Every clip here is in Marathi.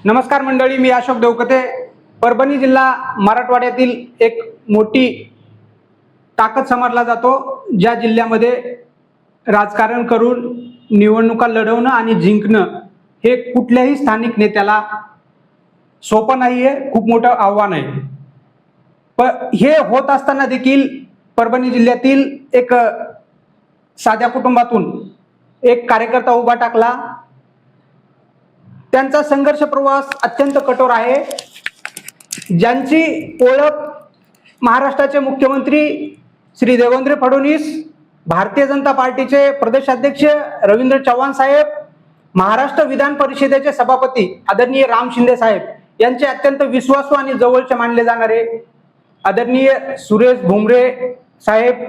नमस्कार मंडळी, मी अशोक देवकते. परभणी जिल्हा मराठवाड्यातील एक मोठी ताकद समजला जातो, ज्या जिल्ह्यामध्ये राजकारण करून निवडणुका लढवणं आणि जिंकणं हे कुठल्याही स्थानिक नेत्याला सोपं नाहीये, खूप मोठं आव्हान आहे. पण हे होत असताना देखील परभणी जिल्ह्यातील एक साध्या कुटुंबातून एक कार्यकर्ता उभा टाकला. त्यांचा संघर्ष प्रवास अत्यंत कठोर आहे. ज्यांची ओळख महाराष्ट्राचे मुख्यमंत्री श्री देवेंद्र फडणवीस, भारतीय जनता पार्टीचे प्रदेशाध्यक्ष रवींद्र चव्हाण साहेब, महाराष्ट्र विधान परिषदेचे सभापती आदरणीय राम शिंदे साहेब यांचे अत्यंत विश्वासू आणि जवळचे मानले जाणारे आदरणीय सुरेश भुमरे साहेब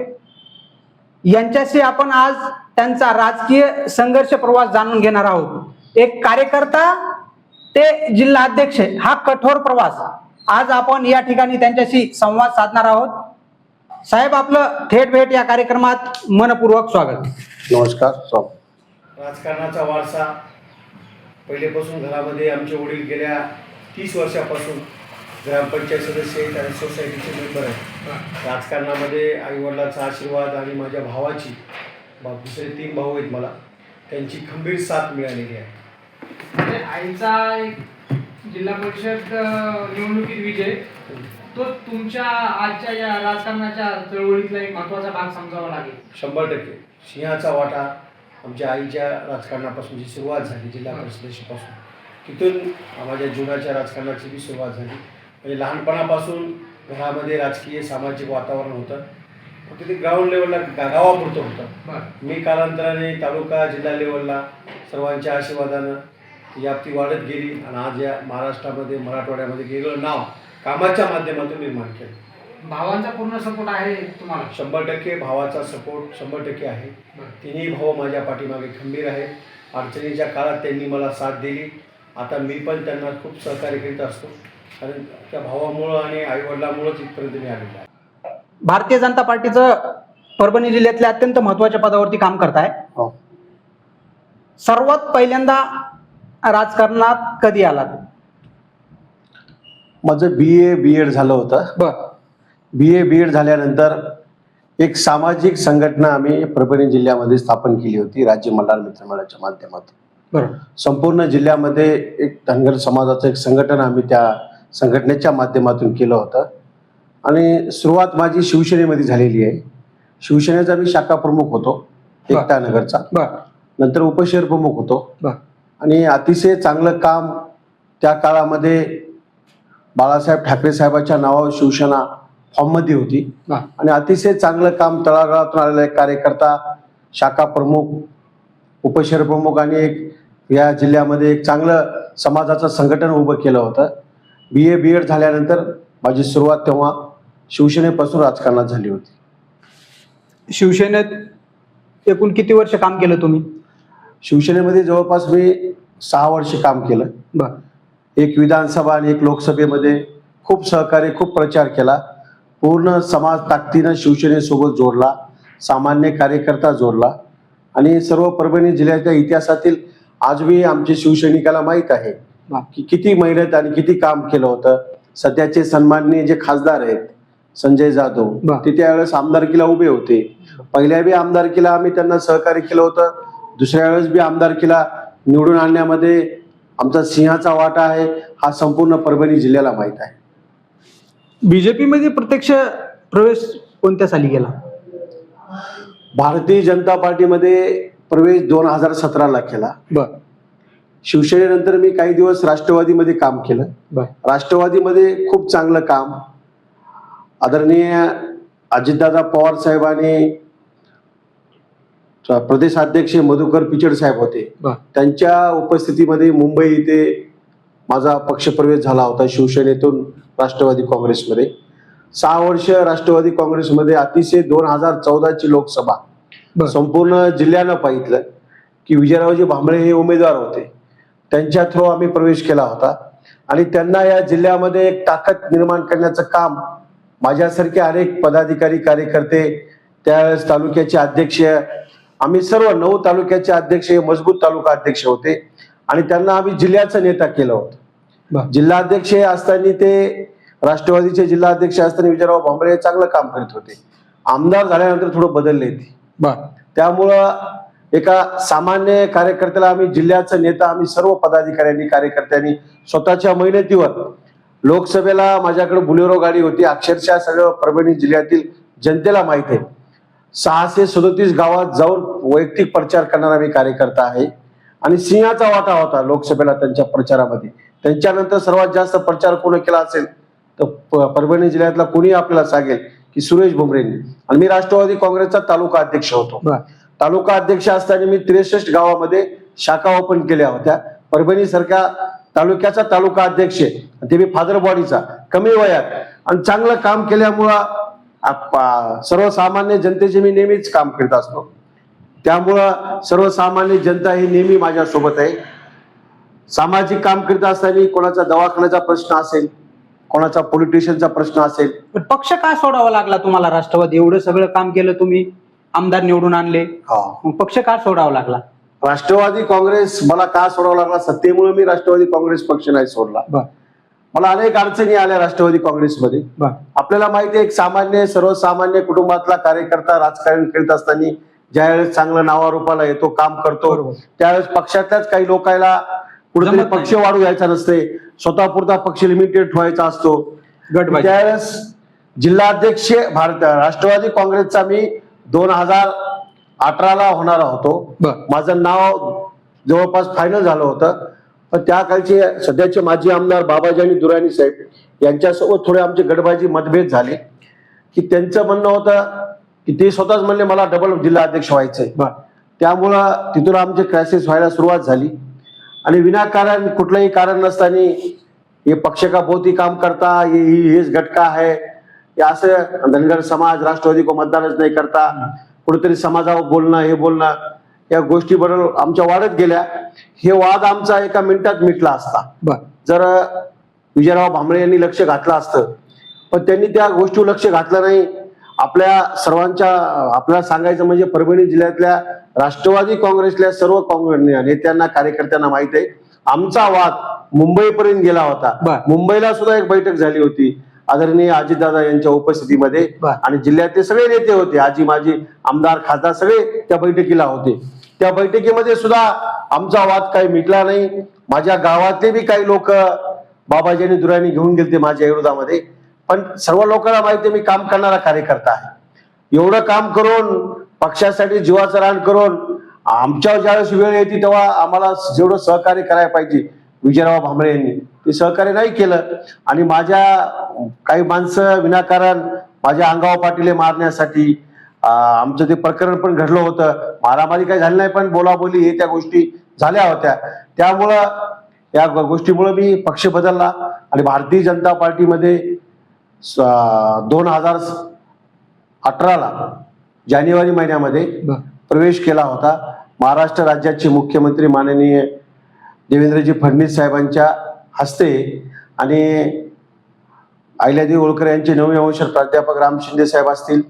यांच्याशी आपण आज त्यांचा राजकीय संघर्ष प्रवास जाणून घेणार आहोत. एक कार्यकर्ता ते जिल्हाध्यक्ष हा कठोर प्रवास आज आपण या ठिकाणी त्यांच्याशी संवाद साधणार आहोत. साहेब, आपलं थेट भेट या कार्यक्रमात मनपूर्वक स्वागत. नमस्कार. राजकारणाचा वारसा पहिलेपासून घरामध्ये आमचे वडील गेल्या 30 वर्षापासून ग्रामपंचायत सदस्य आहेत आणि सोसायटीचे मेंबर आहेत. राजकारणामध्ये आईवडिलांचा आशीर्वाद आणि माझ्या भावाची दुसरे 3 भाऊ आहेत मला, त्यांची खंबीर साथ मिळालेली आहे. म्हणजे आईचा एक जिल्हा परिषद निवडणुकीत विजय तो तुमच्या आजच्या या राजकारणाच्या चळवळीतला एक महत्त्वाचा भाग समजावा लागेल. 100% सिंहाचा वाटा आमच्या आईच्या राजकारणापासून जी सुरुवात झाली जिल्हा परिषदेपासून, तिथून माझ्या जीवनाच्या राजकारणाची बी सुरुवात झाली. म्हणजे लहानपणापासून घरामध्ये राजकीय सामाजिक वातावरण होतं, फक्त ते ग्राउंड लेवलला गावापुरतं होतं. मी कालांतराने तालुका जिल्हा लेवलला सर्वांच्या आशीर्वादानं व्याप्ती वाढत गेली आणि आज या महाराष्ट्रामध्ये मराठवाड्यामध्ये वेगळं नाव कामाच्या माध्यमातून निर्माण केलं. भावांचा पूर्ण सपोर्ट आहे तुम्हाला? 100% भावाचा सपोर्ट 100% आहे. तिन्ही भाऊ माझ्या पाठीमागे खंबीर आहे. अडचणीच्या काळात त्यांनी मला साथ दिली. आता मी पण त्यांना खूप सहकार्य करीत असतो, कारण त्या भावामुळं आणि आईवडिलामुळंच इथपर्यंत मी आलेलो आहे. भारतीय जनता पार्टीचं परभणी जिल्ह्यातल्या अत्यंत महत्त्वाच्या पदावरती काम करताय. सर्वात पहिल्यांदा राजकारणात कधी आलात? माझं BA-BEd झालं होतं. BA-BEd झाल्यानंतर एक सामाजिक संघटना आम्ही परभणी जिल्ह्यामध्ये स्थापन केली होती, राज्य मल्हार मित्रमंडळाच्या माध्यमातून. संपूर्ण जिल्ह्यामध्ये एक धनगर समाजाचं एक संघटन आम्ही त्या संघटनेच्या माध्यमातून केलं होतं. आणि सुरुवात माझी शिवसेनेमध्ये झालेली आहे. शिवसेनेचा मी शाखा प्रमुख होतो एकता नगरचा, नंतर उपशहर प्रमुख होतो. आणि अतिशय चांगलं काम त्या काळामध्ये बाळासाहेब ठाकरे साहेबांच्या नावावर शिवसेना फॉर्ममध्ये होती. आणि अतिशय चांगलं काम तळागाळातून आलेला एक कार्यकर्ता, शाखा प्रमुख, उपशहर प्रमुख आणि एक या जिल्ह्यामध्ये एक चांगलं समाजाचं संघटन उभं केलं होतं. BA-BEd झाल्यानंतर माझी सुरुवात तेव्हा शिवसेनेपासून राजकारणात झाली होती. शिवसेनेत एकूण किती वर्ष काम केलं तुम्ही? शिवसेनेमध्ये जवळपास मी 6 वर्ष काम केलं. एक विधानसभा आणि एक लोकसभेमध्ये खूप सहकार्य, खूप प्रचार केला. पूर्ण समाज ताकदीनं शिवसेनेसोबत जोडला, सामान्य कार्यकर्ता जोडला. आणि सर्व परभणी जिल्ह्याच्या इतिहासातील आजही आमच्या शिवसैनिकाला माहीत आहे की किती मेहनत आणि किती काम केलं होतं. सध्याचे सन्माननीय जे खासदार आहेत संजय जाधव, ते त्यावेळेस आमदारकीला उभे होते. पहिल्या बी आमदारकीला आम्ही त्यांना सहकार्य केलं होतं, दुसऱ्या वेळेस बी आमदारकीला निवडून आणण्यामध्ये आमचा सिंहाचा वाटा आहे, हा संपूर्ण परभणी जिल्ह्याला माहीत आहे. BJP मध्ये प्रत्यक्ष प्रवेश कोणत्या साली केला? भारतीय जनता पार्टीमध्ये प्रवेश 2017ला केला. शिवसेनेनंतर मी काही दिवस राष्ट्रवादीमध्ये काम केलं. राष्ट्रवादीमध्ये खूप चांगलं काम आदरणीय अजितदादा पवार साहेबांनी, प्रदेशाध्यक्ष मधुकर पिचड साहेब होते, त्यांच्या उपस्थितीमध्ये मुंबई इथे माझा पक्षप्रवेश झाला होता शिवसेनेतून राष्ट्रवादी काँग्रेसमध्ये. 6 वर्ष राष्ट्रवादी काँग्रेसमध्ये अतिशय 2014ची लोकसभा संपूर्ण जिल्ह्यानं पाहितलं की विजयरावजी भांबळे हे उमेदवार होते, त्यांच्या थ्रू आम्ही प्रवेश केला होता. आणि त्यांना या जिल्ह्यामध्ये एक ताकद निर्माण करण्याचं काम माझ्यासारखे अनेक पदाधिकारी, कार्यकर्ते, त्यावेळेस तालुक्याचे अध्यक्ष, आम्ही सर्व 9 तालुक्याचे अध्यक्ष, मजबूत तालुका अध्यक्ष होते आणि त्यांना आम्ही जिल्ह्याचा नेता केलं होतं. बरं. जिल्हाध्यक्ष असताना ते राष्ट्रवादीचे जिल्हाध्यक्ष असताना विजयराव भांबळे हे चांगलं काम करत होते. आमदार झाल्यानंतर थोडं बदलले ते. त्यामुळं एका सामान्य कार्यकर्त्याला आम्ही जिल्ह्याचा नेता आम्ही सर्व पदाधिकाऱ्यांनी कार्यकर्त्यांनी स्वतःच्या मेहनतीवर लोकसभेला माझ्याकडे बुलेरो गाडी होती. अक्षरशः सगळं परभणी जिल्ह्यातील जनतेला माहित आहे. 637 गावात जाऊन वैयक्तिक प्रचार करणारा मी कार्यकर्ता आहे आणि सिंहाचा वाटा होता लोकसभेला त्यांच्या प्रचारामध्ये. त्यांच्यानंतर सर्वात जास्त प्रचार कोणी केला असेल तर परभणी जिल्ह्यातला कोणी आपल्याला सांगेल की सुरेश भुमरेंनी. आणि मी राष्ट्रवादी काँग्रेसचा तालुका अध्यक्ष होतो. तालुका अध्यक्ष असताना मी 63 गावामध्ये शाखा ओपन केल्या होत्या. परभणी सारख्या तालुक्याचा तालुका अध्यक्ष ते मी फादर बॉडीचा कमी वयात आणि चांगलं काम केल्यामुळं सर्वसामान्य जनतेचे मी नेहमीच काम करत असतो. त्यामुळं सर्वसामान्य जनता ही नेहमी माझ्यासोबत आहे. सामाजिक काम करत असताना कोणाचा दवाखान्याचा प्रश्न असेल, कोणाचा पोलिटिशियनचा प्रश्न असेल. पण पक्ष का सोडावा लागला तुम्हाला? राष्ट्रवादी एवढं सगळं काम केलं, तुम्ही आमदार निवडून आणले, मग पक्ष का सोडावा लागला? राष्ट्रवादी काँग्रेस मला का सोडावा लागला? सत्तेमुळे मी राष्ट्रवादी काँग्रेस पक्ष नाही सोडला. मला अनेक अडचणी आल्या राष्ट्रवादी काँग्रेसमध्ये. आपल्याला माहिती आहे, एक सामान्य सर्वसामान्य कुटुंबातला कार्यकर्ता राजकारण करीत असताना ज्यावेळेस चांगलं नावारूपाला येतो, काम करतो, त्यावेळेस पक्षातल्याच काही लोकांना कुठेतरी पक्ष वाढू द्यायचा नसते, स्वतःपुरता पक्ष लिमिटेड ठेवायचा असतो. त्यावेळेस जिल्हाध्यक्ष राष्ट्रवादी काँग्रेसचा मी 2018ला होणारा होतो. माझं नाव जवळपास फायनल झालं होतं. पण त्या काळचे सध्याचे माजी आमदार बाबाजानी दुराणी साहेब यांच्यासोबत थोडे आमचे गटबाजी मतभेद झाले की त्यांचं म्हणणं होतं की ते स्वतःच म्हणले मला डबल जिल्हा अध्यक्ष व्हायचंय. त्यामुळं तिथून आमचे क्रायसिस व्हायला सुरुवात झाली आणि विनाकारण कुठलंही कारण नसताना हे पक्ष का भोवती काम करता, हेच गटका आहे, असं धनगर समाज राष्ट्रवादी को मतदानच नाही करता, कुठेतरी समाजावर बोलणं, हे बोलणं, या गोष्टी बरोबर आमच्या वाढत गेल्या. हे वाद आमचा एका मिनिटात मिटला असता जर विजयराव भांबळे यांनी लक्ष घातलं असतं. पण त्यांनी त्या गोष्टीवर लक्ष घातलं नाही. आपल्याला सांगायचं म्हणजे परभणी जिल्ह्यातल्या राष्ट्रवादी काँग्रेसल्या सर्व नेत्यांना कार्यकर्त्यांना माहित आहे, आमचा वाद मुंबईपर्यंत गेला होता. मुंबईला सुद्धा एक बैठक झाली होती आदरणीय अजितदादा यांच्या उपस्थितीमध्ये आणि जिल्ह्यातले सगळे नेते होते, आजी माजी आमदार खासदार सगळे त्या बैठकीला होते. त्या बैठकीमध्ये सुद्धा आमचा वाद काही मिटला नाही. माझ्या गावातले बी काही लोक बाबाजींनी दुराणी घेऊन गेलते माझ्या विरोधामध्ये. पण सर्व लोकांना माहिती मी काम करणारा कार्यकर्ता आहे. एवढं काम करून पक्षासाठी जीवाचं रान करून आमच्यावर ज्यावेळेस वेळ येते तेव्हा आम्हाला जेवढं सहकार्य करायला पाहिजे विजयराव भांबळे यांनी ते सहकार्य नाही केलं. आणि माझ्या काही माणसं विनाकारण माझ्या अंगावर पाटीले मारण्यासाठी आमचं ते प्रकरण पण घडलं होतं. मारामारी काही झाली नाही पण बोलाबोली हे त्या गोष्टी झाल्या होत्या. त्यामुळं या गोष्टीमुळे मी पक्ष बदलला आणि भारतीय जनता पार्टीमध्ये 2018ला जानेवारी महिन्यामध्ये प्रवेश केला होता. महाराष्ट्र राज्याचे मुख्यमंत्री माननीय देवेंद्रजी फडणवीस साहेबांच्या हस्ते आणि अहिल्यादेवी होळकर यांचे नववे वंशज प्राध्यापक राम शिंदे साहेब असतील,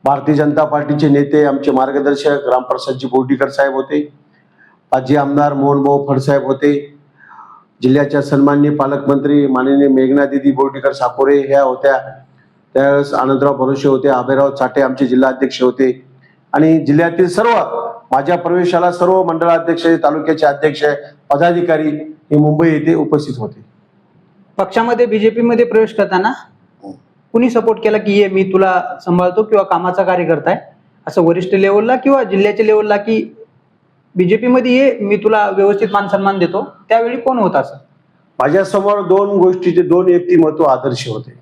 भारतीय जनता पार्टीचे नेते आमचे मार्गदर्शक रामप्रसादजी बोर्डीकर साहेब होते, माजी आमदार मोहनभाऊ फडसाहेब होते, जिल्ह्याच्या सन्माननीय पालकमंत्री माननीय मेघना दिदी बोर्डीकर साकोरे ह्या होत्या. त्यावेळेस आनंदराव भरोसे होते, आभेराव चाटे आमचे जिल्हाध्यक्ष होते आणि जिल्ह्यातील सर्व माझ्या प्रवेशाला सर्व मंडळाध्यक्ष, तालुक्याचे अध्यक्ष, पदाधिकारी हे मुंबई येथे उपस्थित होते. पक्षामध्ये बीजेपी मध्ये प्रवेश करताना कुणी सपोर्ट केला की ये मी तुला सांभाळतो किंवा कामाचा कार्यकर्ता आहे असं वरिष्ठ लेवलला किंवा जिल्ह्याच्या लेवलला की बीजेपी मध्ये ये मी तुला व्यवस्थित मान सन्मान देतो, त्यावेळी कोण होता? असं माझ्यासमोर दोन गोष्टीचे दोन व्यक्तिमत्व आदर्श होते.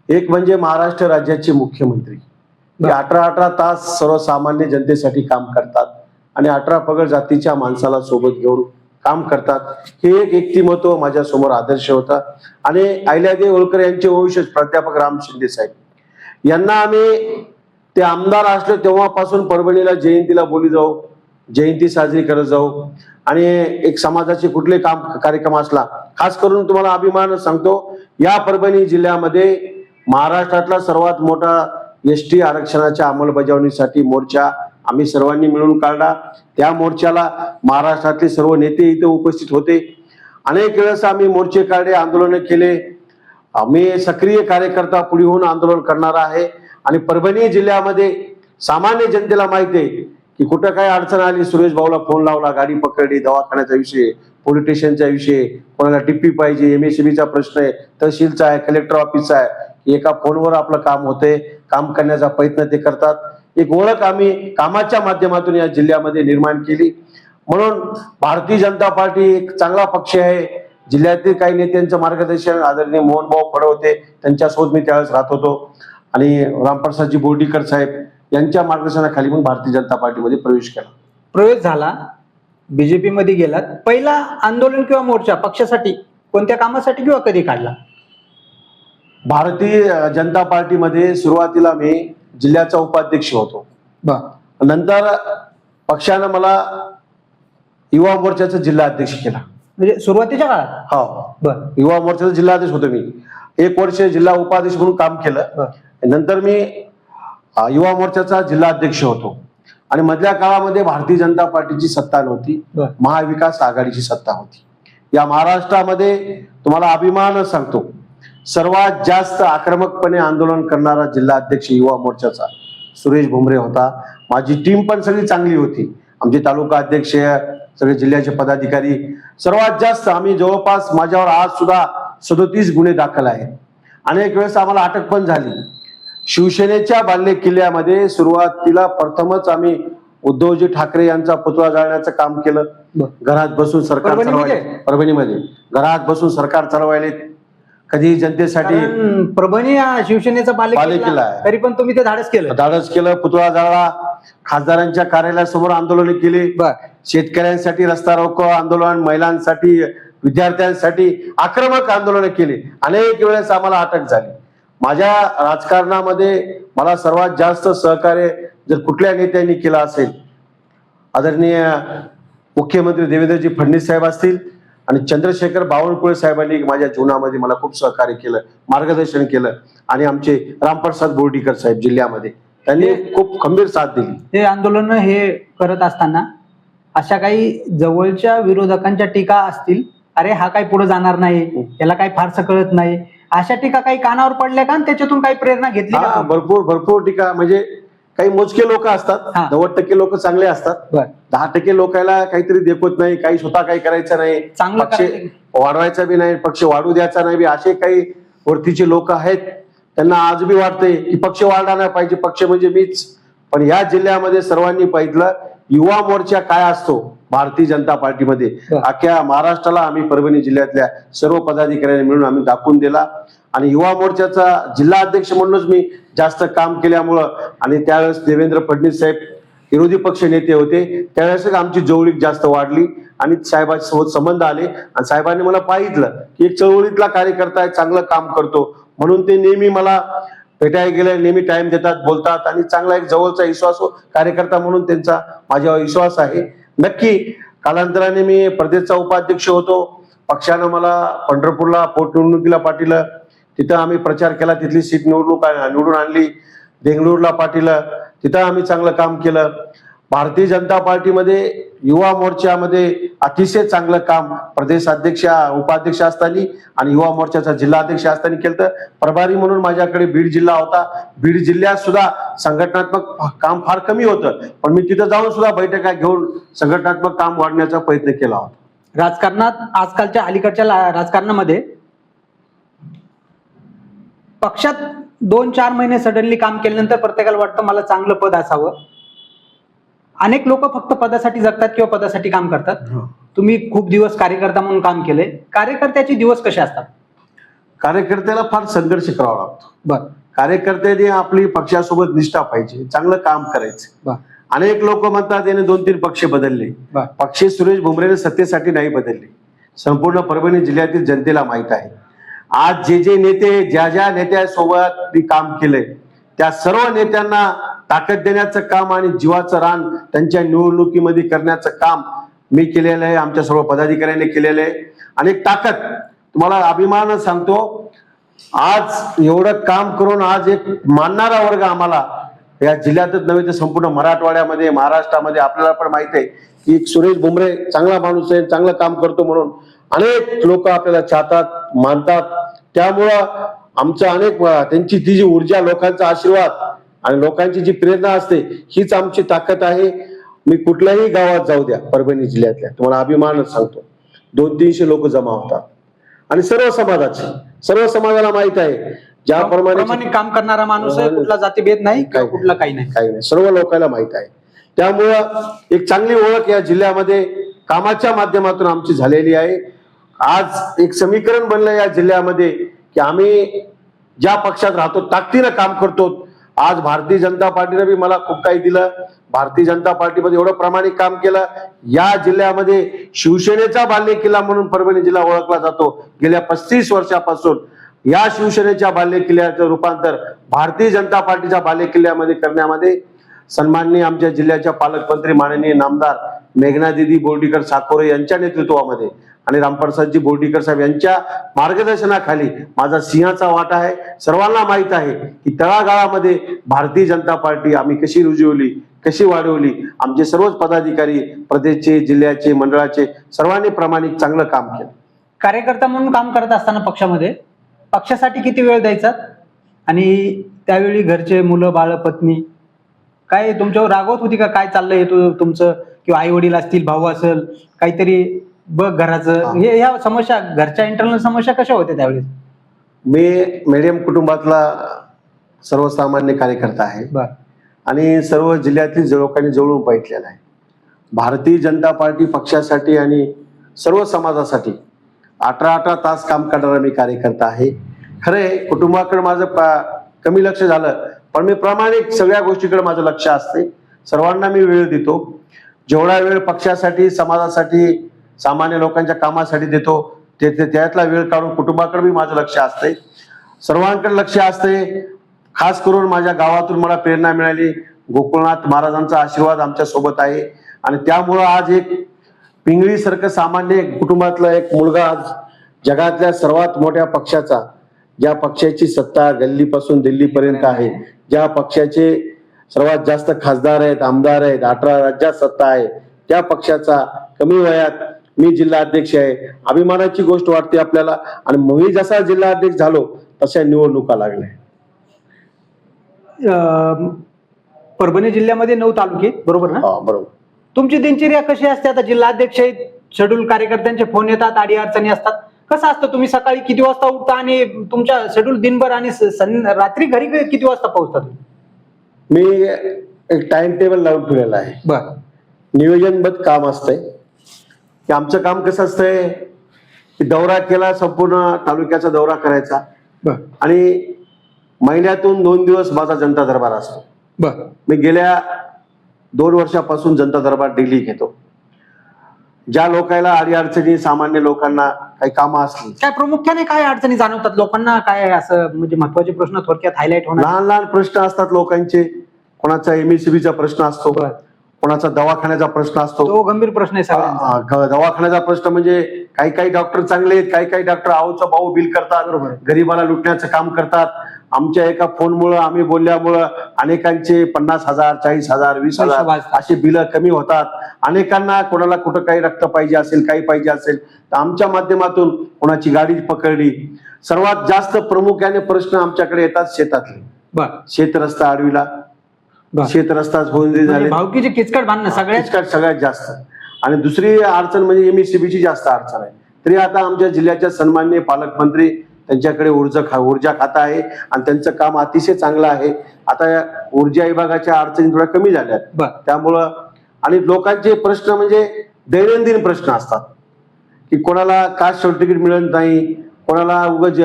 एक म्हणजे महाराष्ट्र राज्याचे मुख्यमंत्री, ते 18 तास सर्वसामान्य जनतेसाठी काम करतात आणि 18 पगड जातीच्या माणसाला सोबत घेऊन काम करतात. हे एक व्यक्तिमत्व माझ्या समोर आदर्श होता. आणि अहिल्यादेवी होळकर यांचे वंशज प्राध्यापक राम शिंदे साहेब यांना आम्ही ते आमदार असले तेव्हापासून परभणीला जयंतीला बोली जाऊ, जयंती साजरी करत जाऊ आणि एक समाजाचे कुठले कार्यक्रम असला, खास करून तुम्हाला अभिमान सांगतो, या परभणी जिल्ह्यामध्ये महाराष्ट्रातला सर्वात मोठा एसटी आरक्षणाच्या अंमलबजावणीसाठी मोर्चा आम्ही सर्वांनी मिळून काढला. त्या मोर्चाला महाराष्ट्रातले सर्व नेते इथे उपस्थित होते अनेक वेळेस आम्ही मोर्चे काढले, आंदोलन केले. आम्ही सक्रिय कार्यकर्ता पुढे होऊन आंदोलन करणार आहे. आणि परभणी जिल्ह्यामध्ये सामान्य जनतेला माहिती आहे की कुठं काय अडचण आली, सुरेश भाऊला फोन लावला, गाडी पकडली, दवाखान्याचा विषय, पोलीस स्टेशनचा विषय, कोणाला टिप्पी पाहिजे, MSCBचा प्रश्न आहे, तहसीलचा आहे, कलेक्टर ऑफिसचा आहे, एका फोनवर आपलं काम होते, काम करण्याचा प्रयत्न ते करतात. एक ओळख आम्ही कामाच्या माध्यमातून या जिल्ह्यामध्ये निर्माण केली. म्हणून भारतीय जनता पार्टी एक चांगला पक्ष आहे. जिल्ह्यातील काही नेत्यांचं मार्गदर्शन आदरणीय मोहनभाऊ फड होते, त्यांच्यासोबत मी त्यावेळेस राहत होतो. आणि रामप्रसादजी बोर्डीकर साहेब यांच्या मार्गदर्शनाखाली मग भारतीय जनता पार्टीमध्ये प्रवेश केला. प्रवेश झाला, बीजेपी मध्ये गेलात. पहिला आंदोलन किंवा मोर्चा पक्षासाठी कोणत्या कामासाठी किंवा कधी काढला? भारतीय जनता पार्टीमध्ये सुरुवातीला मी जिल्ह्याचा उपाध्यक्ष होतो. नंतर पक्षानं मला युवा मोर्चाचा जिल्हा अध्यक्ष केला. म्हणजे सुरुवातीच्या काळात? हो, युवा मोर्चाचा जिल्हाध्यक्ष होतो मी. 1 वर्ष जिल्हा उपाध्यक्ष म्हणून काम केलं. नंतर मी युवा मोर्चाचा जिल्हा अध्यक्ष होतो. आणि मधल्या काळामध्ये भारतीय जनता पार्टीची सत्ता नव्हती, महाविकास आघाडीची सत्ता होती. या महाराष्ट्रामध्ये तुम्हाला अभिमान सांगतो, सर्वात जास्त आक्रमकपणे आंदोलन करणारा जिल्हा अध्यक्ष युवा मोर्चाचा सुरेश भुमरे होता. माझी टीम पण सगळी चांगली होती. आमचे तालुका अध्यक्ष, सगळे जिल्ह्याचे पदाधिकारी, सर्वात जास्त आम्ही जवळपास, माझ्यावर आज सुद्धा 37 गुन्हे दाखल आहेत. अनेक वेळेस आम्हाला अटक पण झाली. शिवसेनेच्या बाल्य किल्ल्यामध्ये सुरुवातीला प्रथमच आम्ही उद्धवजी ठाकरे यांचा पुतळा जाळण्याचं काम केलं. घरात बसून सरकार चालवायले, परभणीमध्ये घरात बसून सरकार चालवायले. कधी जनतेसाठी परभणी हा शिवसेनेचा बालेकिल्ला आहे, तरी पण तुम्ही ते धाडस केलं. पुतळा जाळला, खासदारांच्या कार्यालयासमोर आंदोलन केली, शेतकऱ्यांसाठी रस्ता रोको आंदोलन, महिलांसाठी, विद्यार्थ्यांसाठी आक्रमक आंदोलन केली. अनेक वेळेस आम्हाला अटक झाली. माझ्या राजकारणामध्ये मला सर्वात जास्त सहकार्य जर कुठल्या नेत्यांनी केलं असेल, आदरणीय मुख्यमंत्री देवेंद्रजी फडणवीस साहेब असतील आणि चंद्रशेखर बावनकुळे साहेबांनी माझ्या जीवनामध्ये मला खूप सहकार्य केलं, मार्गदर्शन केलं. आणि आमचे रामप्रसाद बोर्डीकर साहेब जिल्ह्यामध्ये, त्यांनी खूप खंबीर साथ दिली. हे आंदोलन हे करत असताना अशा काही जवळच्या विरोधकांच्या टीका असतील, अरे हा काही पुढे जाणार नाही, याला काही फारसं कळत नाही, अशा टीका काही कानावर पडल्या का? त्याच्यातून काही प्रेरणा घेतली का? भरपूर टीका. म्हणजे काही मोजके लोक असतात, 90% लोक चांगले असतात, 10% लोकांना काहीतरी देखत नाही, काही स्वतः काही करायचं नाही, पक्ष वाढवायचा बी नाही, पक्ष वाढू द्यायचा नाही, असे काही वरतीचे लोक आहेत. त्यांना आज बी वाटते की पक्ष वाढला नाही पाहिजे, पक्ष म्हणजे मीच. पण या जिल्ह्यामध्ये सर्वांनी पाहिलं युवा मोर्चा काय असतो भारतीय जनता पार्टीमध्ये. अख्ख्या महाराष्ट्राला आम्ही परभणी जिल्ह्यातल्या सर्व पदाधिकाऱ्यांनी मिळून आम्ही दाखवून दिला. आणि युवा मोर्चाचा जिल्हा अध्यक्ष म्हणूनच मी जास्त काम केल्यामुळं, आणि त्यावेळेस देवेंद्र फडणवीस साहेब विरोधी पक्ष नेते होते, त्यावेळेस आमची जवळीक जास्त वाढली आणि साहेबांसोबत संबंध आले. आणि साहेबांनी मला पाहिलं की एक चळवळीतला कार्यकर्ता आहे, चांगलं काम करतो, म्हणून ते नेहमी मला भेटायला गेले, नेहमी टाइम देतात, बोलतात. आणि चांगला एक जवळचा विश्वास कार्यकर्ता म्हणून त्यांचा माझ्यावर विश्वास आहे. नक्की कालांतराने मी प्रदेशचा उपाध्यक्ष होतो. पक्षानं मला पंढरपूरला पोटनिवडणुकीला पाठवलं, तिथं आम्ही प्रचार केला, तिथली सीट निवडून आणली. बेंगळूरला पाठवलं, तिथं आम्ही चांगलं काम केलं. भारतीय जनता पार्टीमध्ये युवा मोर्चामध्ये अतिशय चांगलं काम प्रदेश अध्यक्ष, उपाध्यक्ष असताना आणि युवा मोर्चाचा जिल्हा अध्यक्ष असताना केलं. तर प्रभारी म्हणून माझ्याकडे बीड जिल्हा होता. बीड जिल्ह्यात सुद्धा संघटनात्मक काम फार कमी होतं, पण मी तिथं जाऊन सुद्धा बैठका घेऊन संघटनात्मक काम वाढण्याचा प्रयत्न केला होता. राजकारणात आजकालच्या अलीकडच्या राजकारणामध्ये पक्षात 2-4 महिने सडनली काम केल्यानंतर प्रत्येकाला वाटतं मला चांगलं पद असावं. अनेक लोक फक्त पदासाठी जगतात किंवा पदासाठी काम करतात. तुम्ही खूप दिवस कार्यकर्ता म्हणून काम केलंय. कार्यकर्त्याचे दिवस कसे असतात? कार्यकर्त्याला फार संघर्ष करावा लागतो. कार्यकर्त्याने आपली पक्षासोबत निष्ठा पाहिजे, चांगलं काम करायचं. अनेक लोक म्हणतात याने 2-3 पक्ष बदलले. पक्ष सुरेश भुमरेने सत्तेसाठी नाही बदलले, संपूर्ण परभणी जिल्ह्यातील जनतेला माहित आहे. आज जे नेते ज्या नेत्यासोबत काम केलंय त्या सर्व नेत्यांना ताकद देण्याचं काम आणि जीवाचं रान त्यांच्या निवडणुकीमध्ये करण्याचं काम मी केलेलं आहे, आमच्या सर्व पदाधिकाऱ्यांनी केलेलं आहे. आणि ताकद, तुम्हाला अभिमान सांगतो, आज एवढं काम करून आज एक मानणारा वर्ग आम्हाला या जिल्ह्यातच नव्हे तर संपूर्ण मराठवाड्यामध्ये, महाराष्ट्रामध्ये आपल्याला पण माहित आहे की सुरेश भुमरे चांगला माणूस आहे, चांगलं काम करतो म्हणून अनेक लोक आपल्याला चाहतात, मानतात. त्यामुळं आमचं अनेक त्यांची ती जी ऊर्जा, लोकांचा आशीर्वाद आणि लोकांची जी प्रेरणा असते, हीच आमची ताकद आहे. मी कुठल्याही गावात जाऊ द्या, परभणी जिल्ह्यातल्या, तुम्हाला अभिमानच सांगतो, 200-300 लोक जमा होतात आणि सर्व समाजाला माहित आहे ज्याप्रमाणे प्रामाणिक काम करणारा माणूस आहे, कुठला जातीभेद नाही, कुठला काही नाही, सर्व लोकांना माहित आहे. त्यामुळं एक चांगली ओळख या जिल्ह्यामध्ये कामाच्या माध्यमातून आमची झालेली आहे. आज एक समीकरण बनलं या जिल्ह्यामध्ये की आम्ही ज्या पक्षात राहतो ताकदीनं काम करतो. आज भारतीय जनता पार्टीने बी मला खूप काही दिलं. भारतीय जनता पार्टीमध्ये एवढं प्रामाणिक काम केलं. या जिल्ह्यामध्ये शिवसेनेचा बालेकिल्ला म्हणून परभणी जिल्हा ओळखला जातो. गेल्या 35 वर्षापासून या शिवसेनेच्या बालेकिल्ल्याचं रूपांतर भारतीय जनता पार्टीच्या बालेकिल्ल्यामध्ये करण्यामध्ये सन्माननीय आमच्या जिल्ह्याच्या पालकमंत्री माननीय नामदार मेघनादिदी बोर्डीकर साकोरे यांच्या नेतृत्वामध्ये आणि रामप्रसादजी बोर्डीकर साहेब यांच्या मार्गदर्शनाखाली माझा सिंहाचा वाटा आहे. सर्वांना माहित आहे की तळागाळामध्ये भारतीय जनता पार्टी आम्ही कशी रुजवली, कशी वाढवली. आमचे सर्वच पदाधिकारी, प्रदेशचे, जिल्ह्याचे, मंडळाचे सर्वांनी प्रामाणिक चांगलं काम केलं. कार्यकर्ता म्हणून काम करत असताना पक्षामध्ये पक्षासाठी किती वेळ द्यायचा आणि त्यावेळी घरचे मुलं, बाळ, पत्नी काय तुमच्यावर रागवत होती का? काय चाललंय तुमचं, किंवा आई वडील असतील, भाऊ असेल, काहीतरी बघ घराचं, हे ह्या समस्या, घरच्या इंटरनल समस्या कशा होत्या त्यावेळेस? मी मिडियम कुटुंबातला सर्वसामान्य कार्यकर्ता आहे आणि सर्व जिल्ह्यातील लोकांनी जवळून पाहिलेलं आहे. भारतीय जनता पार्टी पक्षासाठी आणि सर्व समाजासाठी 18 तास काम करणारा मी कार्यकर्ता आहे. खरे कुटुंबाकडे माझं कमी लक्ष झालं, पण मी प्रामाणिक सगळ्या गोष्टीकडे माझं लक्ष असते. सर्वांना मी वेळ देतो. जेवढा वेळ पक्षासाठी, समाजासाठी, सामान्य लोकांच्या कामासाठी देतो त्यातला वेळ काढून कुटुंबाकडे मी माझं लक्ष असते. सर्वांकडे लक्ष असते. खास करून माझ्या गावातून मला प्रेरणा मिळाली. गोकुळनाथ महाराजांचा आशीर्वाद आमच्या सोबत आहे आणि त्यामुळं आज एक पिंगळीसारखं सामान्य कुटुंबातला एक मुलगा आज जगातल्या सर्वात मोठ्या पक्षाचा, ज्या पक्षाची सत्ता गल्लीपासून दिल्लीपर्यंत आहे, ज्या पक्षाचे सर्वात जास्त खासदार आहेत, आमदार आहेत, 18 राज्यात सत्ता आहे, त्या पक्षाचा कमी वयात मी जिल्हाध्यक्ष आहे. अभिमानाची गोष्ट वाटते आपल्याला. आणि मी जसा जिल्हाध्यक्ष झालो तशा निवडणुका लागल्या. परभणी जिल्ह्यामध्ये 9 तालुके, बरोबर ना? बरोबर. तुमची दिनचर्या कशी असते? आता जिल्हाध्यक्ष आहेत, शेड्यूल कार्यकर्त्यांचे फोन येतात, अडी अडचणी असतात, कसं असतं? तुम्ही सकाळी किती वाजता उठता आणि तुमच्या शेड्यूल दिनभर आणि रात्री घरी किती वाजता पोहोचतात? मी एक टाइम टेबल लावून ठेवलेला आहे. नियोजनबद्ध काम असतंय. की आमचं काम कसं असतंय की दौरा केला, संपूर्ण तालुक्याचा दौरा करायचा आणि महिन्यातून 2 दिवस माझा जनता दरबार असतो. मी गेल्या 2 वर्षापासून जनता दरबार डेली घेतो. ज्या लोकांना अडीअडचणी, सामान्य लोकांना काही कामं असली, काय प्रामुख्याने काय अडचणी जाणवतात लोकांना? काय असं म्हणजे महत्वाचे प्रश्न थोडक्यात हायलाइट होणार? लहान लहान प्रश्न असतात लोकांचे. कोणाचा MSCBचा प्रश्न असतो, कोणाचा दवाखान्याचा प्रश्न असतो. तो गंभीर प्रश्न आहे सगळ्यांचा. दवाखान्याचा प्रश्न म्हणजे काही डॉक्टर चांगले आहेत, काही डॉक्टर आवचा भाऊ बिल करतात, गरीबाला लुटण्याचं काम करतात. आमच्या एका फोनमुळं, आम्ही बोलल्यामुळं अनेकांचे 50,000, 40,000, 20,000 अशी बिलं कमी होतात. अनेकांना कोणाला कुठं काही रक्त पाहिजे असेल, काही पाहिजे असेल तर आमच्या माध्यमातून कोणाची गाडी पकडली. सर्वात जास्त प्रामुख्याने प्रश्न आमच्याकडे येतात शेतातले. शेत रस्ता अडविला, शेत रस्ता झाले, भावकीचे किचकट भांडणं सगळ्यात जास्त. आणि दुसरी अडचण म्हणजे MSCBची जास्त अडचण आहे. तरी आता आमच्या जिल्ह्याच्या सन्माननीय पालकमंत्री, त्यांच्याकडे ऊर्जा खाता आहे आणि त्यांचं काम अतिशय चांगलं आहे. आता ऊर्जा विभागाच्या अडचणी थोड्या कमी झाल्यात. त्यामुळं आणि लोकांचे प्रश्न म्हणजे दैनंदिन प्रश्न असतात की कोणाला कास्ट सर्टिफिकेट मिळत नाही, कोणाला उगाच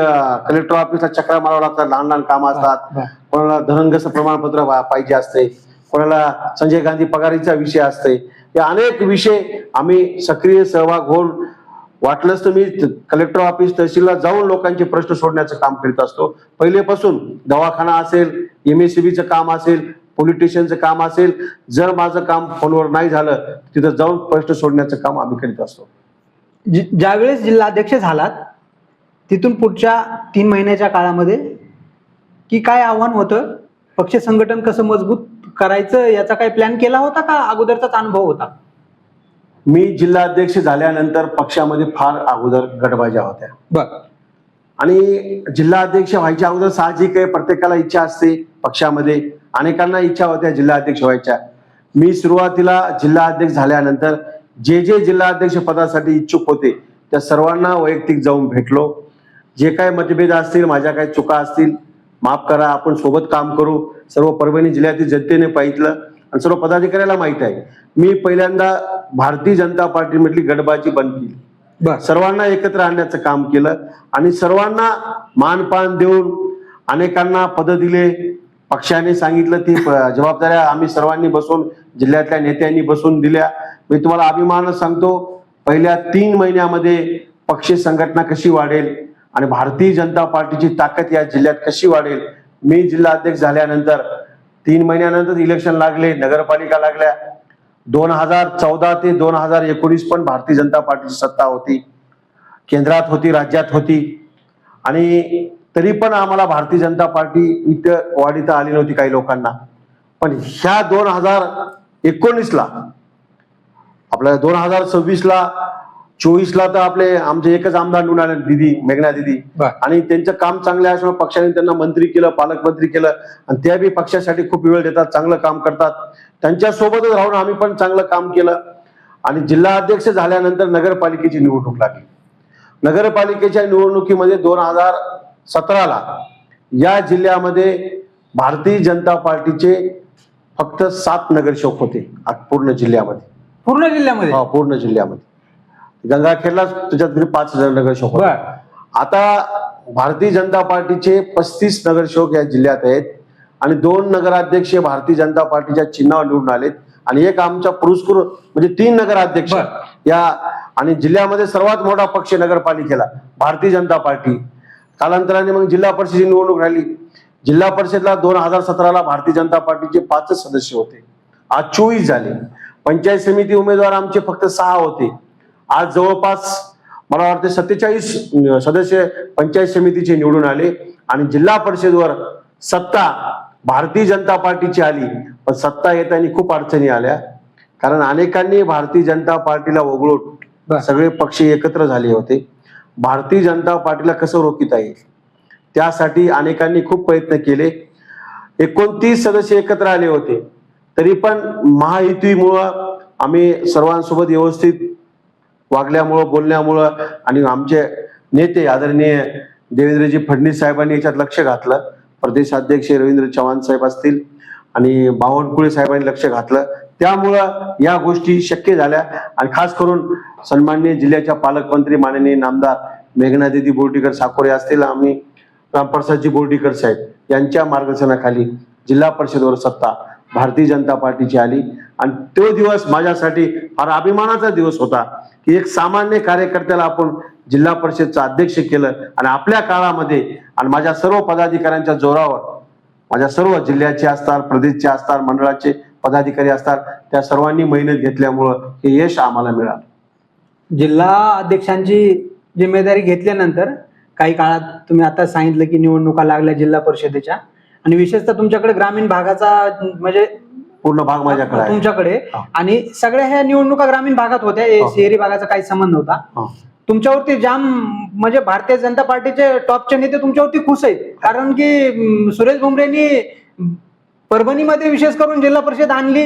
कलेक्टर ऑफिसला चक्रा मारावं लागतात, लहान लहान कामं असतात, कोणाला धनंगस प्रमाणपत्र पाहिजे असते, कोणाला संजय गांधी पगारीचा विषय असते. हे अनेक विषय आम्ही सक्रिय सहभाग होऊन, वाटलंच तर मी कलेक्टर ऑफिस, तहसीलला जाऊन लोकांचे प्रश्न सोडण्याचं काम करीत असतो. पहिलेपासून दवाखाना असेल, MSCBचं काम असेल, पोलीस स्टेशनचं काम असेल, जर माझं काम फोनवर नाही झालं तिथं जाऊन प्रश्न सोडण्याचं काम आम्ही करीत असतो. ज्यावेळेस जिल्हाध्यक्ष झालात तिथून पुढच्या 3 महिन्याच्या काळामध्ये की काय आव्हान होतं? पक्ष संघटन कसं मजबूत करायचं याचा काही प्लॅन केला होता का अगोदरचाच अनुभव होता? मी जिल्हाध्यक्ष झाल्यानंतर पक्षामध्ये फार अगोदर गटबाज्या होत्या बर आणि जिल्हाध्यक्ष व्हायच्या अगोदर साहजिक आहे, प्रत्येकाला इच्छा असते पक्षामध्ये, अनेकांना इच्छा होत्या जिल्हाध्यक्ष व्हायच्या. मी सुरुवातीला जिल्हाध्यक्ष झाल्यानंतर जे जे जिल्हाध्यक्ष पदासाठी इच्छुक होते त्या सर्वांना वैयक्तिक जाऊन भेटलो. जे काय मतभेद असतील, माझ्या काही चुका असतील, माफ करा, आपण सोबत काम करू. सर्व परभणी जिल्ह्यातील जनतेने पाहितलं आणि सर्व पदाधिकाऱ्याला माहित आहे. मी पहिल्यांदा भारतीय जनता पार्टी मधली गटबाजी बंद केली. बर सर्वांना एकत्र आणण्याचं काम केलं आणि सर्वांना मानपान देऊन अनेकांना पद दिले. पक्षाने सांगितलं ती जबाबदाऱ्या आम्ही सर्वांनी बसून, जिल्ह्यातल्या नेत्यांनी बसून दिल्या. मी तुम्हाला अभिमानानं सांगतो, पहिल्या 3 महिन्यामध्ये पक्ष संघटना कशी वाढेल आणि भारतीय जनता पार्टीची ताकद या जिल्ह्यात कशी वाढेल. मी जिल्हाध्यक्ष झाल्यानंतर 3 महिन्यानंतर इलेक्शन लागले, नगरपालिका लागल्या. 2014 ते 2019 पण भारतीय जनता पार्टीची सत्ता होती, केंद्रात होती, राज्यात होती आणि तरी पण आम्हाला भारतीय जनता पार्टी इथं वाढीता आली नव्हती काही लोकांना. पण ह्या 2019ला, आपल्या 2026ला, 24ला तर आमचे एकच आमदार निवडून आले, दीदी मेघना दीदी, आणि त्यांचं काम चांगलं असल्यामुळे पक्षाने त्यांना मंत्री केलं, पालकमंत्री केलं आणि त्या बी पक्षासाठी खूप वेळ देतात, चांगलं काम करतात. त्यांच्या सोबतच राहून आम्ही पण चांगलं काम केलं. आणि जिल्हाध्यक्ष झाल्यानंतर नगरपालिकेची निवडणूक लागली. नगरपालिकेच्या निवडणुकीमध्ये 2017ला या जिल्ह्यामध्ये भारतीय जनता पार्टीचे फक्त 7 नगरसेवक होते पूर्ण जिल्ह्यामध्ये. पूर्ण जिल्ह्यामध्ये? हा, पूर्ण जिल्ह्यामध्ये. गंगाखेडला त्याच्यात 5,000 नगरसेवक होते. आता भारतीय जनता पार्टीचे 35 नगरसेवक या जिल्ह्यात आहेत आणि 2 नगराध्यक्ष भारतीय जनता पार्टीच्या चिन्हावर निवडून आलेत आणि एक आमचा पुरस्कृत, म्हणजे 3 नगराध्यक्ष या. आणि जिल्ह्यामध्ये सर्वात मोठा पक्ष नगरपालिकेला भारतीय जनता पार्टी. कालांतराने मग जिल्हा परिषदेची निवडणूक राहिली. जिल्हा परिषदला 2017ला भारतीय जनता पार्टीचे 5 सदस्य होते, आज 24 झाले. पंचायत समिती उमेदवार आमचे फक्त 6 होते, आज जवळपास मला वाटते 47 सदस्य पंचायत समितीचे निवडून आले. आणि जिल्हा परिषदवर सत्ता भारतीय जनता पार्टीची आली, पण सत्ता येताना खूप अडचणी आल्या. कारण अनेकांनी भारतीय जनता पार्टीला वगळून सगळे पक्ष एकत्र झाले होते. भारतीय जनता पार्टीला कसं रोखता येईल त्यासाठी अनेकांनी खूप प्रयत्न केले. 29 सदस्य एकत्र आले होते, तरी पण महायुतीमुळं आम्ही सर्वांसोबत व्यवस्थित वागल्यामुळं, बोलण्यामुळं आणि आमचे नेते आदरणीय देवेंद्रजी फडणवीस साहेबांनी याच्यात लक्ष घातलं. प्रदेशाध्यक्ष रवींद्र चव्हाण साहेब असतील आणि बावनकुळे साहेबांनी लक्ष घातलं, त्यामुळं या गोष्टी शक्य झाल्या. आणि खास करून सन्माननीय जिल्ह्याच्या पालकमंत्री माननीय नामदार मेघनादिदी बोर्डीकर साकोरे असतील, आम्ही रामप्रसादजी बोर्डीकर साहेब यांच्या मार्गदर्शनाखाली जिल्हा परिषदेवर सत्ता भारतीय जनता पार्टीची आली. आणि तो दिवस माझ्यासाठी फार अभिमानाचा दिवस होता की एक सामान्य कार्यकर्त्याला आपण जिल्हा परिषदचं अध्यक्ष केलं. आणि आपल्या काळामध्ये आणि माझ्या सर्व पदाधिकाऱ्यांच्या जोरावर, माझ्या सर्व जिल्ह्याचे असतात, प्रदेशचे असतात, मंडळाचे पदाधिकारी असतात, त्या सर्वांनी मेहनत घेतल्यामुळं हे यश आम्हाला मिळालं. जिल्हा अध्यक्षांची जिम्मेदारी घेतल्यानंतर काही काळात तुम्ही आता सांगितलं की निवडणुका लागल्या जिल्हा परिषदेच्या, आणि विशेषतः तुमच्याकडे ग्रामीण भागाचा म्हणजे पूर्ण भाग माझ्याकडे आहे. तुमच्याकडे, आणि सगळ्या ह्या निवडणुका ग्रामीण भागात होत्या, शहरी भागाचा काही संबंध नव्हता. तुमच्यावरती जाम म्हणजे भारतीय जनता पार्टीचे टॉपचे नेते तुमच्यावरती खुश आहेत, कारण की सुरेश भुमरेंनी परभणीमध्ये विशेष करून जिल्हा परिषद आणली.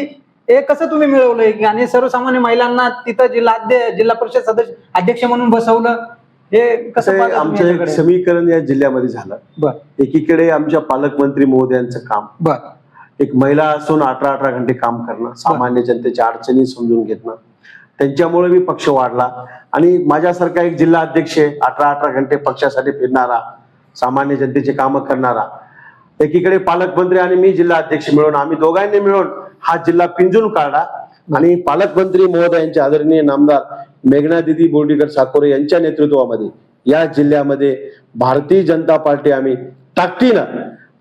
हे कसं तुम्ही मिळवलंय आणि सर्वसामान्य महिलांना तिथं जिल्हा परिषद सदस्य अध्यक्ष म्हणून बसवलं, हे कसं? आमचं एक समीकरण या जिल्ह्यामध्ये झालं. एकीकडे आमच्या पालकमंत्री महोदयांचं काम, एक महिला असून 18 घंटे काम करणं, सामान्य जनतेच्या अडचणी समजून घेणं, त्यांच्यामुळे मी पक्ष वाढला. आणि माझ्यासारखा एक जिल्हा अध्यक्ष 18 घंटे पक्षासाठी फिरणारा, सामान्य जनतेचे कामं करणारा, एकीकडे पालकमंत्री आणि मी जिल्हा अध्यक्ष मिळून, आम्ही दोघांनी मिळून हा जिल्हा पिंजून काढला. आणि पालकमंत्री महोदयांचे आदरणीय नामदार मेघनादिदी बोर्डीकर साकोरे यांच्या नेतृत्वामध्ये या जिल्ह्यामध्ये भारतीय जनता पार्टी आम्ही ताकदीनं,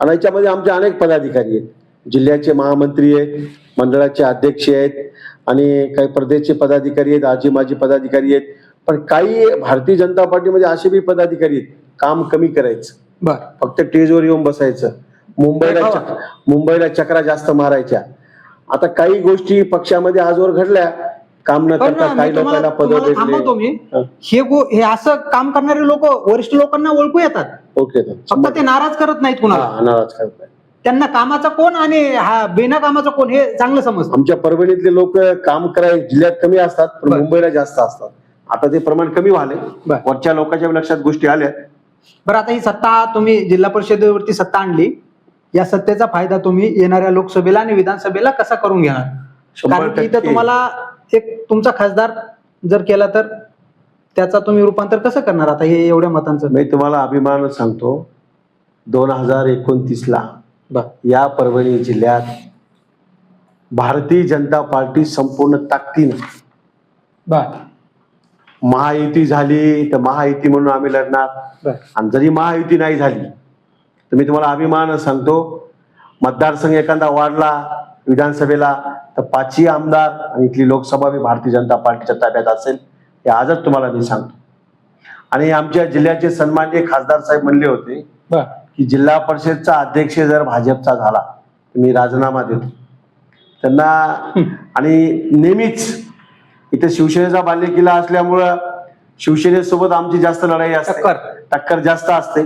आणि याच्यामध्ये आमचे अनेक पदाधिकारी आहेत, जिल्ह्याचे महामंत्री आहेत, मंडळाचे अध्यक्ष आहेत आणि काही प्रदेशचे पदाधिकारी आहेत, आजी माजी पदाधिकारी आहेत. पण काही भारतीय जनता पार्टीमध्ये असे बी पदाधिकारी आहेत, काम कमी करायचं, फक्त स्टेजवर येऊन बसायचं, मुंबईला चक्रा जास्त मारायच्या. आता काही गोष्टी पक्षामध्ये आजवर घडल्या, काम न पण करता मी काही लोकांना पद तुम्हाला थांबवतो मी. हे असं काम करणारे लोक वरिष्ठ लोकांना ओळखू येतात, ओके फक्त ते नाराज करत नाहीत कुणाला. नाराज करताय. त्यांना कामाचा कोण आणि हा बिना कामाचा कोण हे चांगलं समजतं. आमच्या परभणीतले लोक काम करायला जिल्ह्यात कमी असतात, पण बरं. मुंबईला जास्त असतात. आता ते प्रमाण कमी झाले, बरं. वरच्या लोकांच्या लक्षात गोष्टी आल्या. बरं, आता ही सत्ता तुम्ही जिल्हा परिषदेवरती सत्ता आणली, या सत्तेचा फायदा तुम्ही येणाऱ्या लोकसभेला आणि विधानसभेला कसा करून घेणार? 100% कारण की इथं तुम्हाला एक तुमचा खासदार जर केला तर त्याचा तुम्ही रूपांतर कसं करणार आता हे एवढ्या मतांचं? मी तुम्हाला अभिमान सांगतो, 2029 ला या परभणी जिल्ह्यात भारतीय जनता पार्टी संपूर्ण ताकदीने महायुती झाली तर महायुती म्हणून आम्ही लढणार, आणि जरी महायुती नाही झाली तर मी तुम्हाला अभिमान सांगतो, मतदारसंघ एखादा वाढला विधानसभेला तर 5ही आमदार आणि इथली लोकसभा बी भारतीय जनता पार्टीच्या ताब्यात असेल, हे आजच तुम्हाला मी सांगतो. आणि आमच्या जिल्ह्याचे सन्माननीय खासदार साहेब म्हणले होते की जिल्हा परिषदचा अध्यक्ष जर भाजपचा झाला तर मी राजीनामा देतो त्यांना. आणि नेहमीच इथे शिवसेनेचा बालेकिल्ला असल्यामुळं शिवसेनेसोबत आमची जास्त लढाई असते, टक्कर जास्त असते.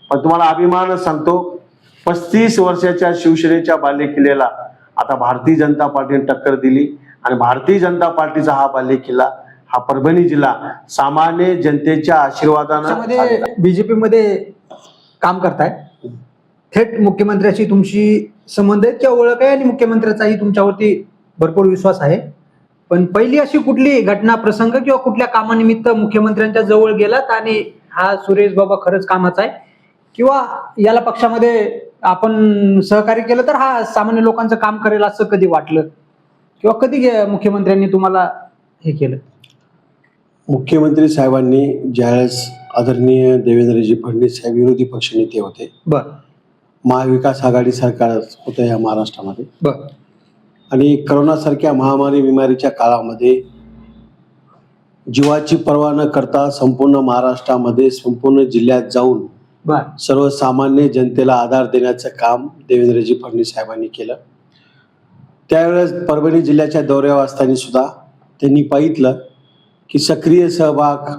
पण तुम्हाला अभिमान सांगतो, 35 वर्षाच्या शिवसेनेच्या बालेकिल्ल्याला आता भारतीय जनता पार्टीने टक्कर दिली, आणि भारतीय जनता पार्टीचा हा बालेकिल्ला हा परभणी जिल्हा सामान्य जनतेच्या आशीर्वादाने बीजेपी मध्ये काम करताय, थेट मुख्यमंत्र्याशी तुमची संबंध आहेत किंवा ओळख आहे आणि मुख्यमंत्र्याचाही तुमच्यावरती भरपूर विश्वास आहे. पण पहिली अशी कुठली घटना प्रसंग किंवा कुठल्या कामानिमित्त मुख्यमंत्र्यांच्या जवळ गेलात आणि हा सुरेश बाबा खरंच कामाचा आहे किंवा याला पक्षामध्ये आपण सहकार्य केलं तर हा सामान्य लोकांचं काम करेल असं कधी वाटलं किंवा कधी मुख्यमंत्र्यांनी तुम्हाला हे केलं? मुख्यमंत्री साहेबांनी ज्यावेळेस आदरणीय देवेंद्रजी फडणवीस साहेब विरोधी पक्षनेते होते, महाविकास आघाडी सरकार होतं या महाराष्ट्रामध्ये, आणि करोनासारख्या महामारी बिमारीच्या काळामध्ये जीवाची पर्वा न करता संपूर्ण महाराष्ट्रामध्ये संपूर्ण जिल्ह्यात जाऊन सर्वसामान्य जनतेला आधार देण्याचं काम देवेंद्रजी फडणवीस साहेबांनी केलं. त्यावेळेस परभणी जिल्ह्याच्या दौऱ्यावर असताना सुद्धा त्यांनी पाहितलं की सक्रिय सहभाग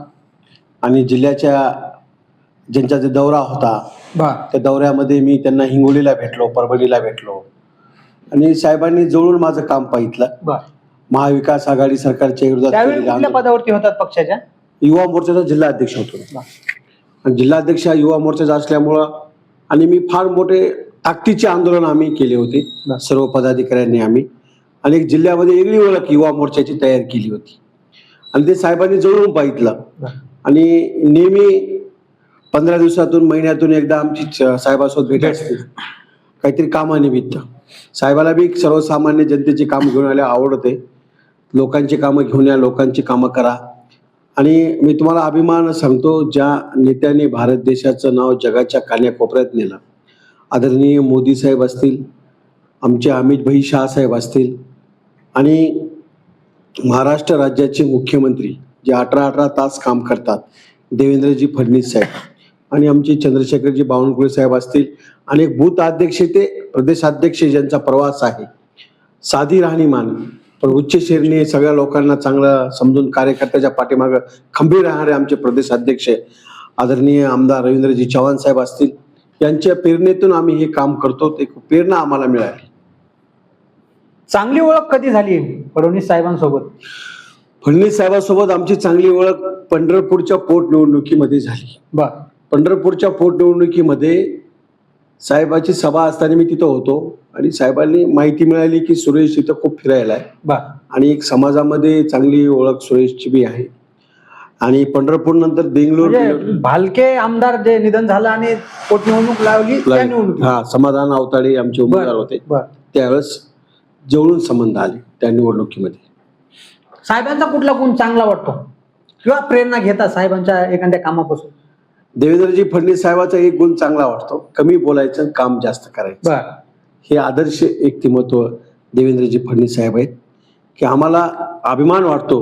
आणि जिल्ह्याच्या ज्यांचा जे दौरा होता त्या दौऱ्यामध्ये मी त्यांना हिंगोलीला भेटलो, परभणीला भेटलो, आणि साहेबांनी जवळून माझं काम पाहितलं. महाविकास आघाडी सरकारच्या विरोधात पदावरती होतात पक्षाच्या? युवा मोर्चाचा जिल्हा अध्यक्ष होतो, आणि जिल्हाध्यक्ष युवा मोर्चाचा असल्यामुळं, आणि मी फार मोठे ताकदीचे आंदोलन आम्ही केले होते सर्व पदाधिकाऱ्यांनी आम्ही, आणि एक जिल्ह्यामध्ये वेगळी ओळख युवा मोर्चाची तयार केली होती, आणि ते साहेबांनी जवळून पाहितलं. आणि नेहमी 15 दिवसातून महिन्यातून एकदा आमची साहेबासोबत भेट असते काहीतरी कामानिमित्त. साहेबाला बी सर्वसामान्य जनतेची कामं घेऊन आल्या आवडते, लोकांची कामं घेऊन या, लोकांची कामं करा. आणि मी तुम्हाला अभिमान सांगतो, ज्या नेत्याने भारत देशाचं नाव जगाच्या कान्याकोपऱ्यात नेलं, आदरणीय मोदी साहेब असतील, आमचे अमित भाई शाह साहेब असतील, आणि महाराष्ट्र राज्याचे मुख्यमंत्री जे 18 तास काम करतात देवेंद्रजी फडणवीस साहेब, आणि आमचे चंद्रशेखरजी बावनकुळे साहेब असतील, आणि एक बूथ अध्यक्ष ते प्रदेशाध्यक्ष ज्यांचा प्रवास आहे, साधी राहणीमान पण उच्च श्रेणी, सगळ्या लोकांना चांगलं समजून कार्यकर्त्याच्या पाठीमागं खंबीर राहणारे आमचे प्रदेशाध्यक्ष आदरणीय आमदार रवींद्रजी चव्हाण साहेब असतील, यांच्या प्रेरणेतून आम्ही हे काम करतो. एक प्रेरणा आम्हाला मिळाली. चांगली ओळख कधी झाली फडणवीस साहेबांसोबत? फडणवीस साहेबांसोबत आमची चांगली ओळख पंढरपूरच्या पोटनिवडणुकीमध्ये झाली. पंढरपूरच्या पोटनिवडणुकीमध्ये साहेबाची सभा असताना मी तिथं होतो, आणि साहेबांनी माहिती मिळाली की सुरेश इथं खूप फिरायला आहे, आणि एक समाजामध्ये चांगली ओळख सुरेशची बी आहे. आणि पंढरपूर नंतर बेंगलोर भालके आमदार जे निधन झालं आणि पोटनिवडणूक लावली, समाधान अवताडे आमचे उमेदवार होते, त्यावेळेस जवळून संबंध आले त्या निवडणुकीमध्ये. साहेबांचा कुठला गुण चांगला वाटतो किंवा प्रेरणा घेता साहेबांच्या एखाद्या कामापासून? देवेंद्रजी फडणवीस साहेबाचा एक गुण चांगला वाटतो, कमी बोलायचं, काम जास्त करायचं. हे आदर्श व्यक्तिमत्व देवेंद्रजी फडणवीस साहेब आहेत, की आम्हाला अभिमान वाटतो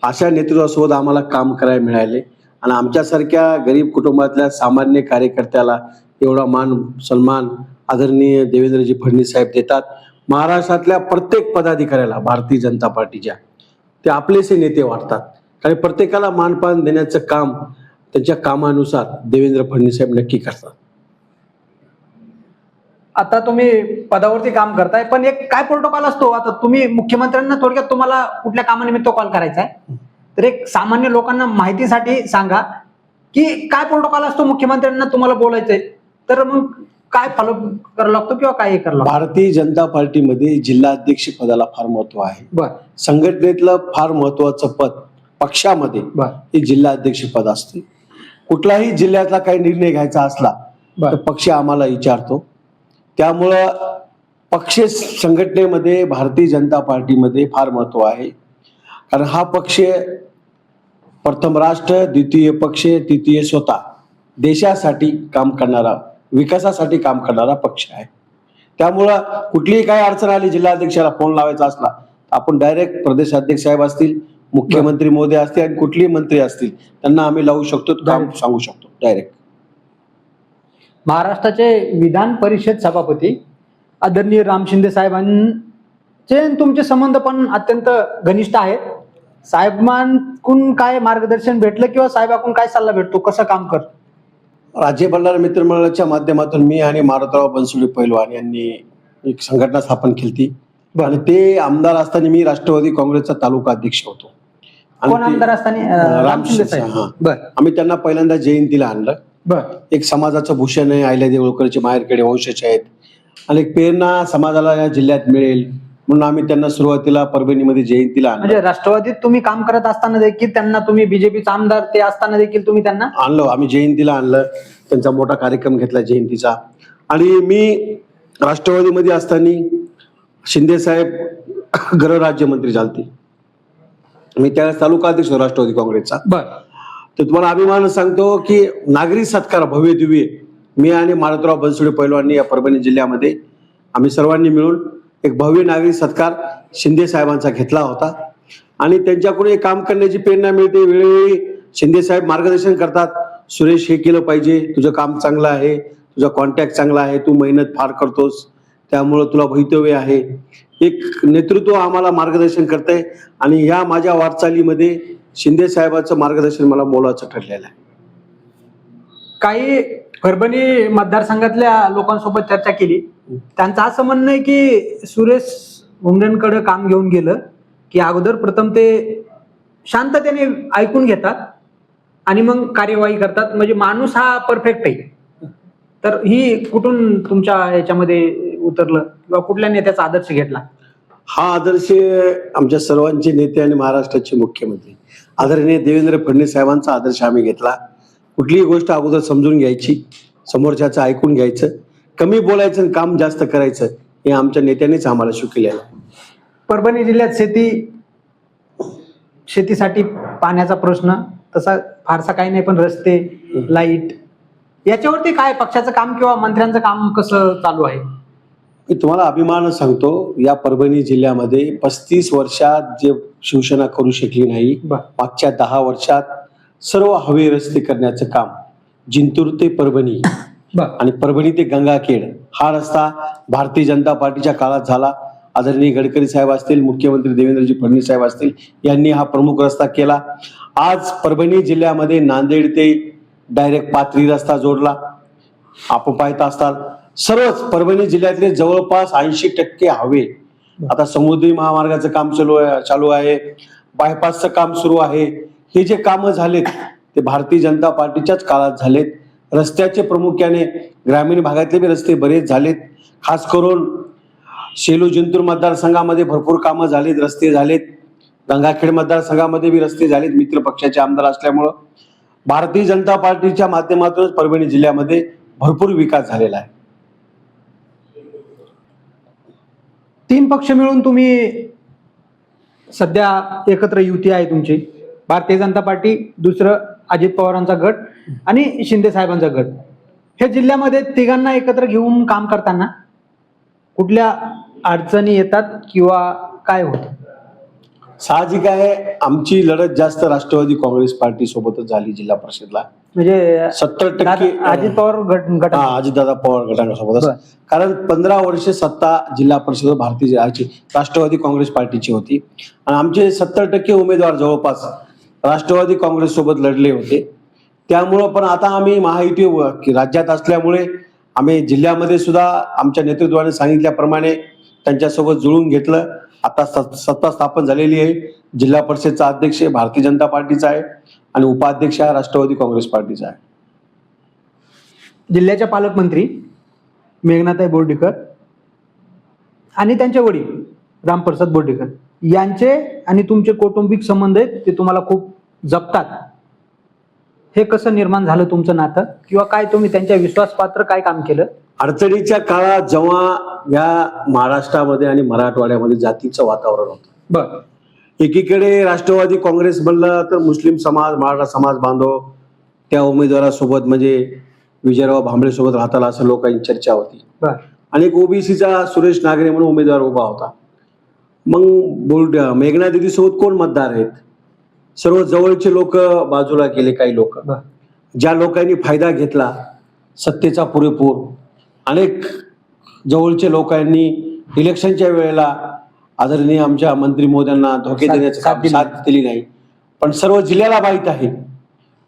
अशा नेतृत्वासोबत आम्हाला काम करायला मिळाले. आणि आमच्यासारख्या गरीब कुटुंबातल्या सामान्य कार्यकर्त्याला एवढा मान सन्मान आदरणीय देवेंद्रजी फडणवीस साहेब देतात. महाराष्ट्रातल्या प्रत्येक पदाधिकाऱ्याला भारतीय जनता पार्टीच्या ते आपलेसे नेते वाटतात. कारण प्रत्येकाला मानपान देण्याचं काम त्यांच्या कामानुसार देवेंद्र फडणवीस साहेब नक्की करतात. आता तुम्ही पदावरती काम करताय, पण एक काय प्रोटोकॉल असतो? आता तुम्ही मुख्यमंत्र्यांना थोडक्यात तुम्हाला कुठल्या कामानिमित्त कॉल करायचा आहे, तर एक सामान्य लोकांना माहितीसाठी सांगा की काय प्रोटोकॉल असतो मुख्यमंत्र्यांना तुम्हाला बोलायचंय, तर मग काय फॉलो करावं लागतो किंवा काय करावं लागतं? भारतीय जनता पार्टीमध्ये जिल्हाध्यक्ष पदाला फार महत्व आहे. बर संघटनेतलं फार महत्वाचं पद पक्षामध्ये बर हे जिल्हाध्यक्ष पद असते. कुठलाही जिल्ह्यातला काही निर्णय घ्यायचा असला बर. तर पक्ष आम्हाला विचारतो. त्यामुळं पक्ष संघटनेमध्ये भारतीय जनता पार्टीमध्ये फार महत्व आहे. कारण हा पक्ष प्रथम राष्ट्र, द्वितीय पक्ष, तृतीय स्वतः देशासाठी काम करणारा, विकासासाठी काम करणारा पक्ष आहे. त्यामुळं कुठलीही काही अडचण आली, जिल्हाध्यक्षाला फोन लावायचा असला आपण डायरेक्ट प्रदेशाध्यक्ष साहेब असतील, मुख्यमंत्री महोदय असतील आणि कुठलेही मंत्री असतील त्यांना आम्ही लावू शकतो, काम सांगू शकतो डायरेक्ट. महाराष्ट्राचे विधान परिषद सभापती आदरणीय राम शिंदे साहेबांचे आणि तुमचे संबंध पण अत्यंत घनिष्ठ आहेत. साहेबांकडून काय मार्गदर्शन भेटलं किंवा साहेबांकडून काय सल्ला भेटतो, कसं काम कर? राज्य बल्लाळ मित्रमंडळाच्या माध्यमातून मी आणि मारुतराव बनसोडे पैलवान यांनी एक संघटना स्थापन केली आणि ते आमदार असताना मी राष्ट्रवादी काँग्रेसचा तालुका अध्यक्ष होतो. आणि कोण आमदार असताना? राम शिंदे साहेब. हा. बर आम्ही त्यांना पहिल्यांदा जयंतीला आणलं. बर एक समाजाचं भूषण आहे, आयल्या देवळकरचे माहेरकडे वंशाचे आहेत आणि एक प्रेरणा समाजाला या जिल्ह्यात मिळेल म्हणून आम्ही त्यांना सुरुवातीला परभणीमध्ये जयंतीला आणलं. म्हणजे राष्ट्रवादीत तुम्ही काम करत असताना देखील त्यांना, तुम्ही बीजेपीचा आमदार ते असताना देखील तुम्ही त्यांना आणलं. आम्ही जयंतीला आणलं, त्यांचा मोठा कार्यक्रम घेतला जयंतीचा. आणि मी राष्ट्रवादीमध्ये असताना शिंदे साहेब गृहराज्यमंत्री झालते, मी त्यावेळेस तालुका अध्यक्ष होतो राष्ट्रवादी काँग्रेसचा. बर तर तुम्हाला अभिमान सांगतो की नागरी सत्कार भव्य दिव्य मी आणि मारुतराव बनसोडे पैलवांनी या परभणी जिल्ह्यामध्ये आम्ही सर्वांनी मिळून एक भव्य नागरी सत्कार शिंदे साहेबांचा घेतला होता. आणि त्यांच्याकडून एक काम करण्याची प्रेरणा मिळते. वेळोवेळी शिंदे साहेब मार्गदर्शन करतात, सुरेश हे केलं पाहिजे, तुझं काम चांगलं आहे, तुझा कॉन्टॅक्ट चांगला आहे, तू मेहनत फार करतोस त्यामुळं तुला भवितव्य आहे. एक नेतृत्व आम्हाला मार्गदर्शन करतंय आणि ह्या माझ्या वाटचालीमध्ये शिंदे साहेबांचं मार्गदर्शन मला मोलाचं ठरलेलं आहे. काही परभणी मतदारसंघातल्या लोकांसोबत चर्चा केली, त्यांचं असं म्हणणं आहे की सुरेश भुमरेंकडे काम घेऊन गेलं की अगोदर प्रथम ते शांततेने ऐकून घेतात आणि मग कार्यवाही करतात, म्हणजे माणूस हा परफेक्ट आहे. तर ही कुठून तुमच्या याच्यामध्ये उतरलं किंवा कुठल्या नेत्याचा आदर्श घेतला? हा आदर्श आमच्या सर्वांचे नेते आणि महाराष्ट्राचे मुख्यमंत्री आदरणीय देवेंद्र फडणवीस साहेबांचा आदर्श आम्ही घेतला. कुठलीही गोष्ट अगोदर समजून घ्यायची, समोरच्याचं ऐकून घ्यायचं, कमी बोलायचं आणि काम जास्त करायचं, हे आमच्या नेत्यांनीच आम्हाला शिकवलेलं आहे. परभणी जिल्ह्यात शेतीसाठी पाण्याचा प्रश्न तसा फारसा काही नाही, पण रस्ते, लाईट याच्यावरती काय पक्षाचं काम किंवा मंत्र्यांचं काम कसं चालू आहे? मी तुम्हाला अभिमान सांगतो, या परभणी जिल्ह्यामध्ये 35 वर्षात जे शिवसेना करू शकली नाही, मागच्या 10 वर्षात सर्व हवे रस्ते करण्याचं काम जिंतूर ते परभणी आणि परभणी ते गंगाखेड हा रस्ता भारतीय जनता पार्टीच्या काळात झाला. आदरणीय गडकरी साहेब असतील, मुख्यमंत्री देवेंद्रजी फडणवीस साहेब असतील, यांनी हा प्रमुख रस्ता केला. आज परभणी जिल्ह्यामध्ये नांदेड ते डायरेक्ट पाथरी रस्ता जोडला. आपण पाहत असताल सर्वच परभणी जिल्ह्यातले जवळपास 80% हवे आता समुद्री महामार्गाचं काम चालू आहे, बायपासचं काम सुरू आहे. हे जे कामं झालेत ते भारतीय जनता पार्टीच्याच काळात झालेत. रस्त्याचे प्रामुख्याने ग्रामीण भागातले बी रस्ते बरेच झालेत. खास करून सेलू जिंतूर मतदारसंघामध्ये भरपूर कामं झालीत, रस्ते झालेत. गंगाखेड मतदारसंघामध्ये बी रस्ते झालेत. मित्र पक्षाचे आमदार असल्यामुळं भारतीय जनता पार्टीच्या माध्यमातूनच परभणी जिल्ह्यामध्ये भरपूर विकास झालेला आहे. 3 पक्ष मिळून तुम्ही सध्या एकत्र युती आहे तुमची, भारतीय जनता पार्टी, दुसरं अजित पवारांचा गट आणि शिंदे साहेबांचा गट. हे जिल्ह्यामध्ये तिघांना एकत्र घेऊन काम करताना कुठल्या अडचणी येतात किंवा काय होतं? साहजिक आहे, आमची लढत जास्त राष्ट्रवादी काँग्रेस पार्टी सोबतच झाली जिल्हा परिषदला. म्हणजे 70% अजित पवार गट हा, अजितदादा पवार गटांसोबत. बरं. कारण 15 वर्ष सत्ता जिल्हा परिषद भारतीय राष्ट्रवादी काँग्रेस पार्टीची होती आणि आमचे 70% उमेदवार जवळपास राष्ट्रवादी काँग्रेस सोबत लढले होते. त्यामुळं पण आता आम्ही महायुती राज्यात असल्यामुळे आम्ही जिल्ह्यामध्ये सुद्धा आमच्या नेतृत्वाने सांगितल्याप्रमाणे त्यांच्यासोबत जुळून घेतलं. आता सत्ता स्थापन झालेली आहे. जिल्हा परिषदचा अध्यक्ष भारतीय जनता पार्टीचा आहे आणि उपाध्यक्ष हा राष्ट्रवादी काँग्रेस पार्टीचा आहे. जिल्ह्याच्या पालकमंत्री मेघनाताई बोर्डीकर आणि त्यांचे वडील रामप्रसाद बोर्डीकर यांचे आणि तुमचे कौटुंबिक संबंध आहेत ते तुम्हाला खूप जपतात. हे कसं निर्माण झालं तुमचं नातं, किंवा काय तुम्ही त्यांच्या विश्वासपात्र काय काम केलं? अडचणीच्या काळात जेव्हा या महाराष्ट्रामध्ये आणि मराठवाड्यामध्ये जातीचं वातावरण होतं, बर, एकीकडे राष्ट्रवादी काँग्रेस म्हणलं तर मुस्लिम समाज, मराठा समाज बांधव त्या उमेदवारासोबत म्हणजे विजयराव भांबळे सोबत राहताना असं लोकांची चर्चा होती. बर, आणि एक ओबीसीचा सुरेश नागरे म्हणून उमेदवार उभा होता. मग मेघना दिदी सोबत कोण मतदार आहेत, सर्व जवळचे लोक बाजूला गेले. काही लोक, बर, ज्या लोकांनी फायदा घेतला सत्तेचा पुरेपूर, अनेक जवळच्या लोकांनी इलेक्शनच्या वेळेला आदरणीय आमच्या मंत्री महोदयांना धोके देण्याचं काम साथ दिली नाही. पण सर्व जिल्ह्याला माहीत आहे,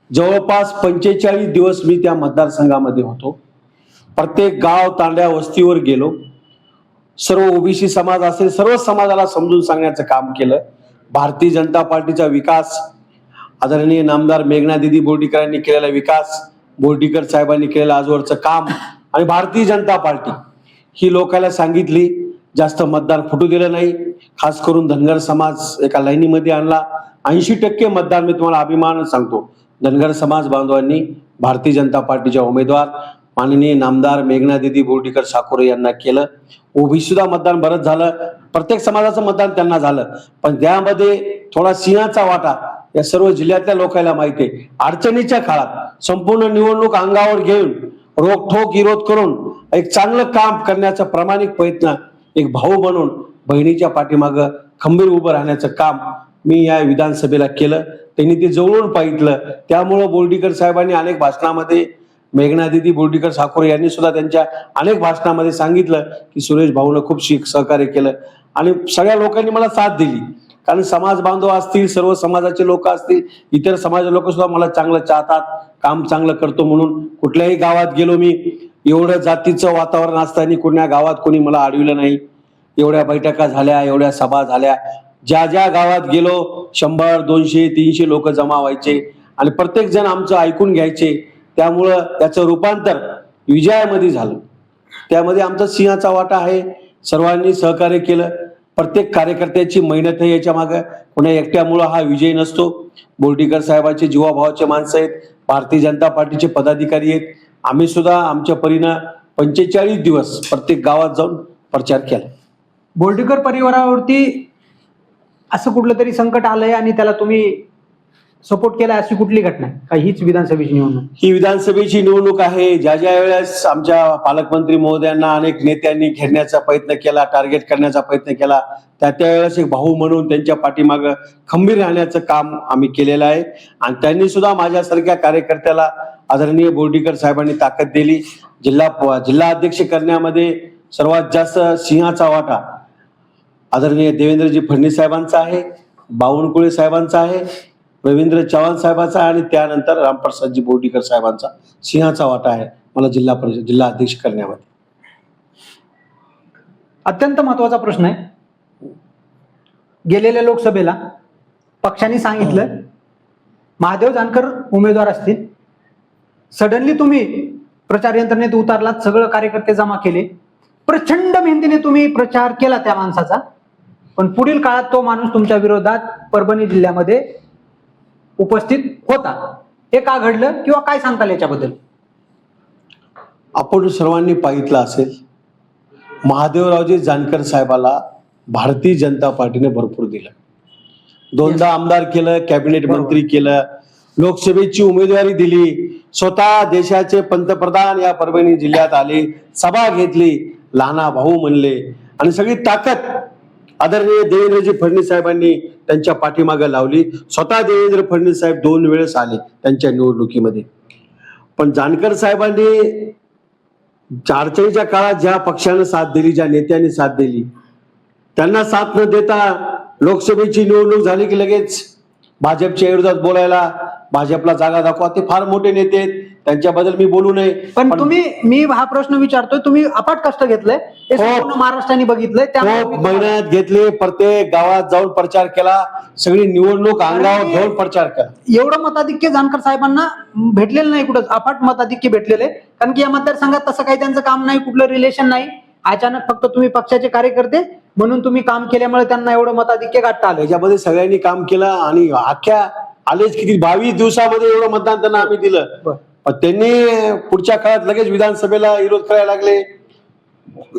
जवळपास 45 दिवस मी त्या मतदारसंघामध्ये होतो. प्रत्येक गाव तांड्या वस्तीवर गेलो. सर्व ओबीसी समाज असेल सर्व समाजाला समजून सांगण्याचं काम केलं. भारतीय जनता पार्टीचा विकास, आदरणीय नामदार मेघना दिदी बोर्डीकरांनी केलेला विकास, बोर्डीकर साहेबांनी केलेलं आजवरचं काम आणि भारतीय जनता पार्टी ही लोकांना सांगितली. जास्त मतदार फुटू दिलं नाही. खास करून धनगर समाज एका लाईनीमध्ये आणला. 80% मतदार, मी तुम्हाला अभिमान सांगतो, धनगर समाज बांधवांनी भारतीय जनता पार्टीच्या उमेदवार माननीय नामदार मेघना दिदी बोर्डीकर साकोरे यांना केलं. ओबीसी सुद्धा मतदान बरंच झालं. प्रत्येक समाजाचं मतदान त्यांना झालं. पण त्यामध्ये थोडा सिंहाचा वाटा या सर्व जिल्ह्यातल्या लोकांना माहिती आहे. अडचणीच्या काळात संपूर्ण निवडणूक अंगावर घेऊन रोखठोक विरोध करून एक चांगलं काम करण्याचा प्रामाणिक प्रयत्न, एक भाऊ म्हणून बहिणीच्या पाठीमागं खंबीर उभं राहण्याचं काम मी या विधानसभेला केलं. त्यांनी ते जवळून पाहितलं. त्यामुळं बोर्डीकर साहेबांनी अनेक भाषणामध्ये, मेघना दिदी बोर्डीकर साकोरे यांनी सुद्धा त्यांच्या अनेक भाषणामध्ये सांगितलं की सुरेश भाऊनं खूप सहकार्य केलं आणि सगळ्या लोकांनी मला साथ दिली. कारण समाज बांधव असतील, सर्व समाजाचे लोक असतील, इतर समाजाचे लोक सुद्धा मला चांगलं चाहतात, काम चांगलं करतो म्हणून. कुठल्याही गावात गेलो मी, एवढं जातीचं वातावरण असताना कुण्या गावात कोणी मला अडविलं नाही. एवढ्या बैठका झाल्या, एवढ्या सभा झाल्या, ज्या ज्या गावात गेलो 100, 200, 300 लोक जमा व्हायचे आणि प्रत्येक जण आमचं ऐकून घ्यायचे. त्यामुळं त्याचं रूपांतर विजयामध्ये झालं. त्यामध्ये आमचा सिंहाचा वाटा आहे. सर्वांनी सहकार्य केलं. प्रत्येक कार्यकर्त्याची मेहनत आहे याच्या मागं. कोणा एकट्यामुळं हा विजय नसतो. बोर्डीकर साहेबांचे जीवाभावाचे माणसं आहेत, भारतीय जनता पार्टीचे पदाधिकारी आहेत. आम्ही सुद्धा आमच्या परीनं 45 दिवस प्रत्येक गावात जाऊन प्रचार केला. बोर्डीकर परिवारावरती असं कुठलं तरी संकट आलंय आणि त्याला तुम्ही सपोर्ट केला, अशी कुठली घटना आहे का? हीच विधानसभेची निवडणूक? ही विधानसभेची निवडणूक आहे. ज्या ज्या वेळेस आमच्या पालकमंत्री महोदयांना अनेक नेत्यांनी घेरण्याचा प्रयत्न केला, टार्गेट करण्याचा प्रयत्न केला, त्या त्यावेळेस एक भाऊ म्हणून त्यांच्या पाठीमागं खंबीर राहण्याचं काम आम्ही केलेलं आहे. आणि त्यांनी सुद्धा माझ्यासारख्या कार्यकर्त्याला आदरणीय बोर्डीकर साहेबांनी ताकद दिली. जिल्हा अध्यक्ष करण्यामध्ये सर्वात जास्त सिंहाचा वाटा आदरणीय देवेंद्रजी फडणवीस साहेबांचा आहे, बावनकुळे साहेबांचा आहे, रवींद्र चव्हाण साहेबांचा आणि त्यानंतर रामप्रसादजी बोर्डीकर साहेबांचा सिंहाचा वाटा आहे मला जिल्हा अध्यक्ष करण्यामध्ये. अत्यंत महत्वाचा प्रश्न आहे. गेलेल्या लोकसभेला पक्षाने सांगितलं महादेव जानकर उमेदवार असतील. सडनली तुम्ही प्रचार यंत्रणेत उतरलात, सगळं कार्यकर्ते जमा केले, प्रचंड मेहनतीने तुम्ही प्रचार केला त्या माणसाचा. पण पुढील काळात तो माणूस तुमच्या विरोधात परभणी जिल्ह्यामध्ये उपस्थित होता. हे का घडलं किंवा काय सांगताल याच्याबद्दल? आपण सर्वांनी पाहितलं असेल, महादेवरावजी जानकर साहेबाला भारतीय जनता पार्टीने भरपूर दिलं. 2दा आमदार केलं, कॅबिनेट मंत्री केलं, लोकसभेची उमेदवारी दिली, स्वतः देशाचे पंतप्रधान या परभणी जिल्ह्यात आले, सभा घेतली, लहाना भाऊ म्हणले आणि सगळी ताकद आदरणीय देवेंद्रजी फडणवीस साहेबांनी त्यांच्या पाठीमागे लावली. स्वतः देवेंद्र फडणवीस साहेब 2 वेळेस आले त्यांच्या निवडणुकीमध्ये. पण जानकर साहेबांनी अडचणीच्या काळात ज्या पक्षानं साथ दिली, ज्या नेत्यांनी साथ दिली, त्यांना साथ न देता लोकसभेची निवडणूक झाली की लगेच भाजपच्या विरोधात बोलायला, भाजपला जागा दाखवा, ते फार मोठे नेते आहेत, त्यांच्याबद्दल मी बोलू नये. पण मी हा प्रश्न विचारतोय, तुम्ही अपाट कष्ट घेतलंय, हे संपूर्ण महाराष्ट्राने बघितलंय, त्यामुळे खूप मेहनत घेतली, प्रत्येक गावात जाऊन प्रचार केला, सगळी निवडणूक अंगावर घेऊन प्रचार केला. एवढं मताधिक्य जानकर साहेबांना भेटलेलं नाही कुठं, अफाट मताधिक्य भेटलेले, कारण की या मतदारसंघात तसं काही त्यांचं काम नाही, कुठलं रिलेशन नाही. अचानक फक्त तुम्ही पक्षाचे कार्यकर्ते म्हणून तुम्ही काम केल्यामुळे त्यांना एवढं मताधिक्य गाठता आलं. याच्यामध्ये सगळ्यांनी काम केलं आणि अख्ख्या आलेच किती 22 दिवसामध्ये एवढं मतदान त्यांना आम्ही दिलं. पण त्यांनी पुढच्या काळात लगेच विधानसभेला विरोध करायला लागले,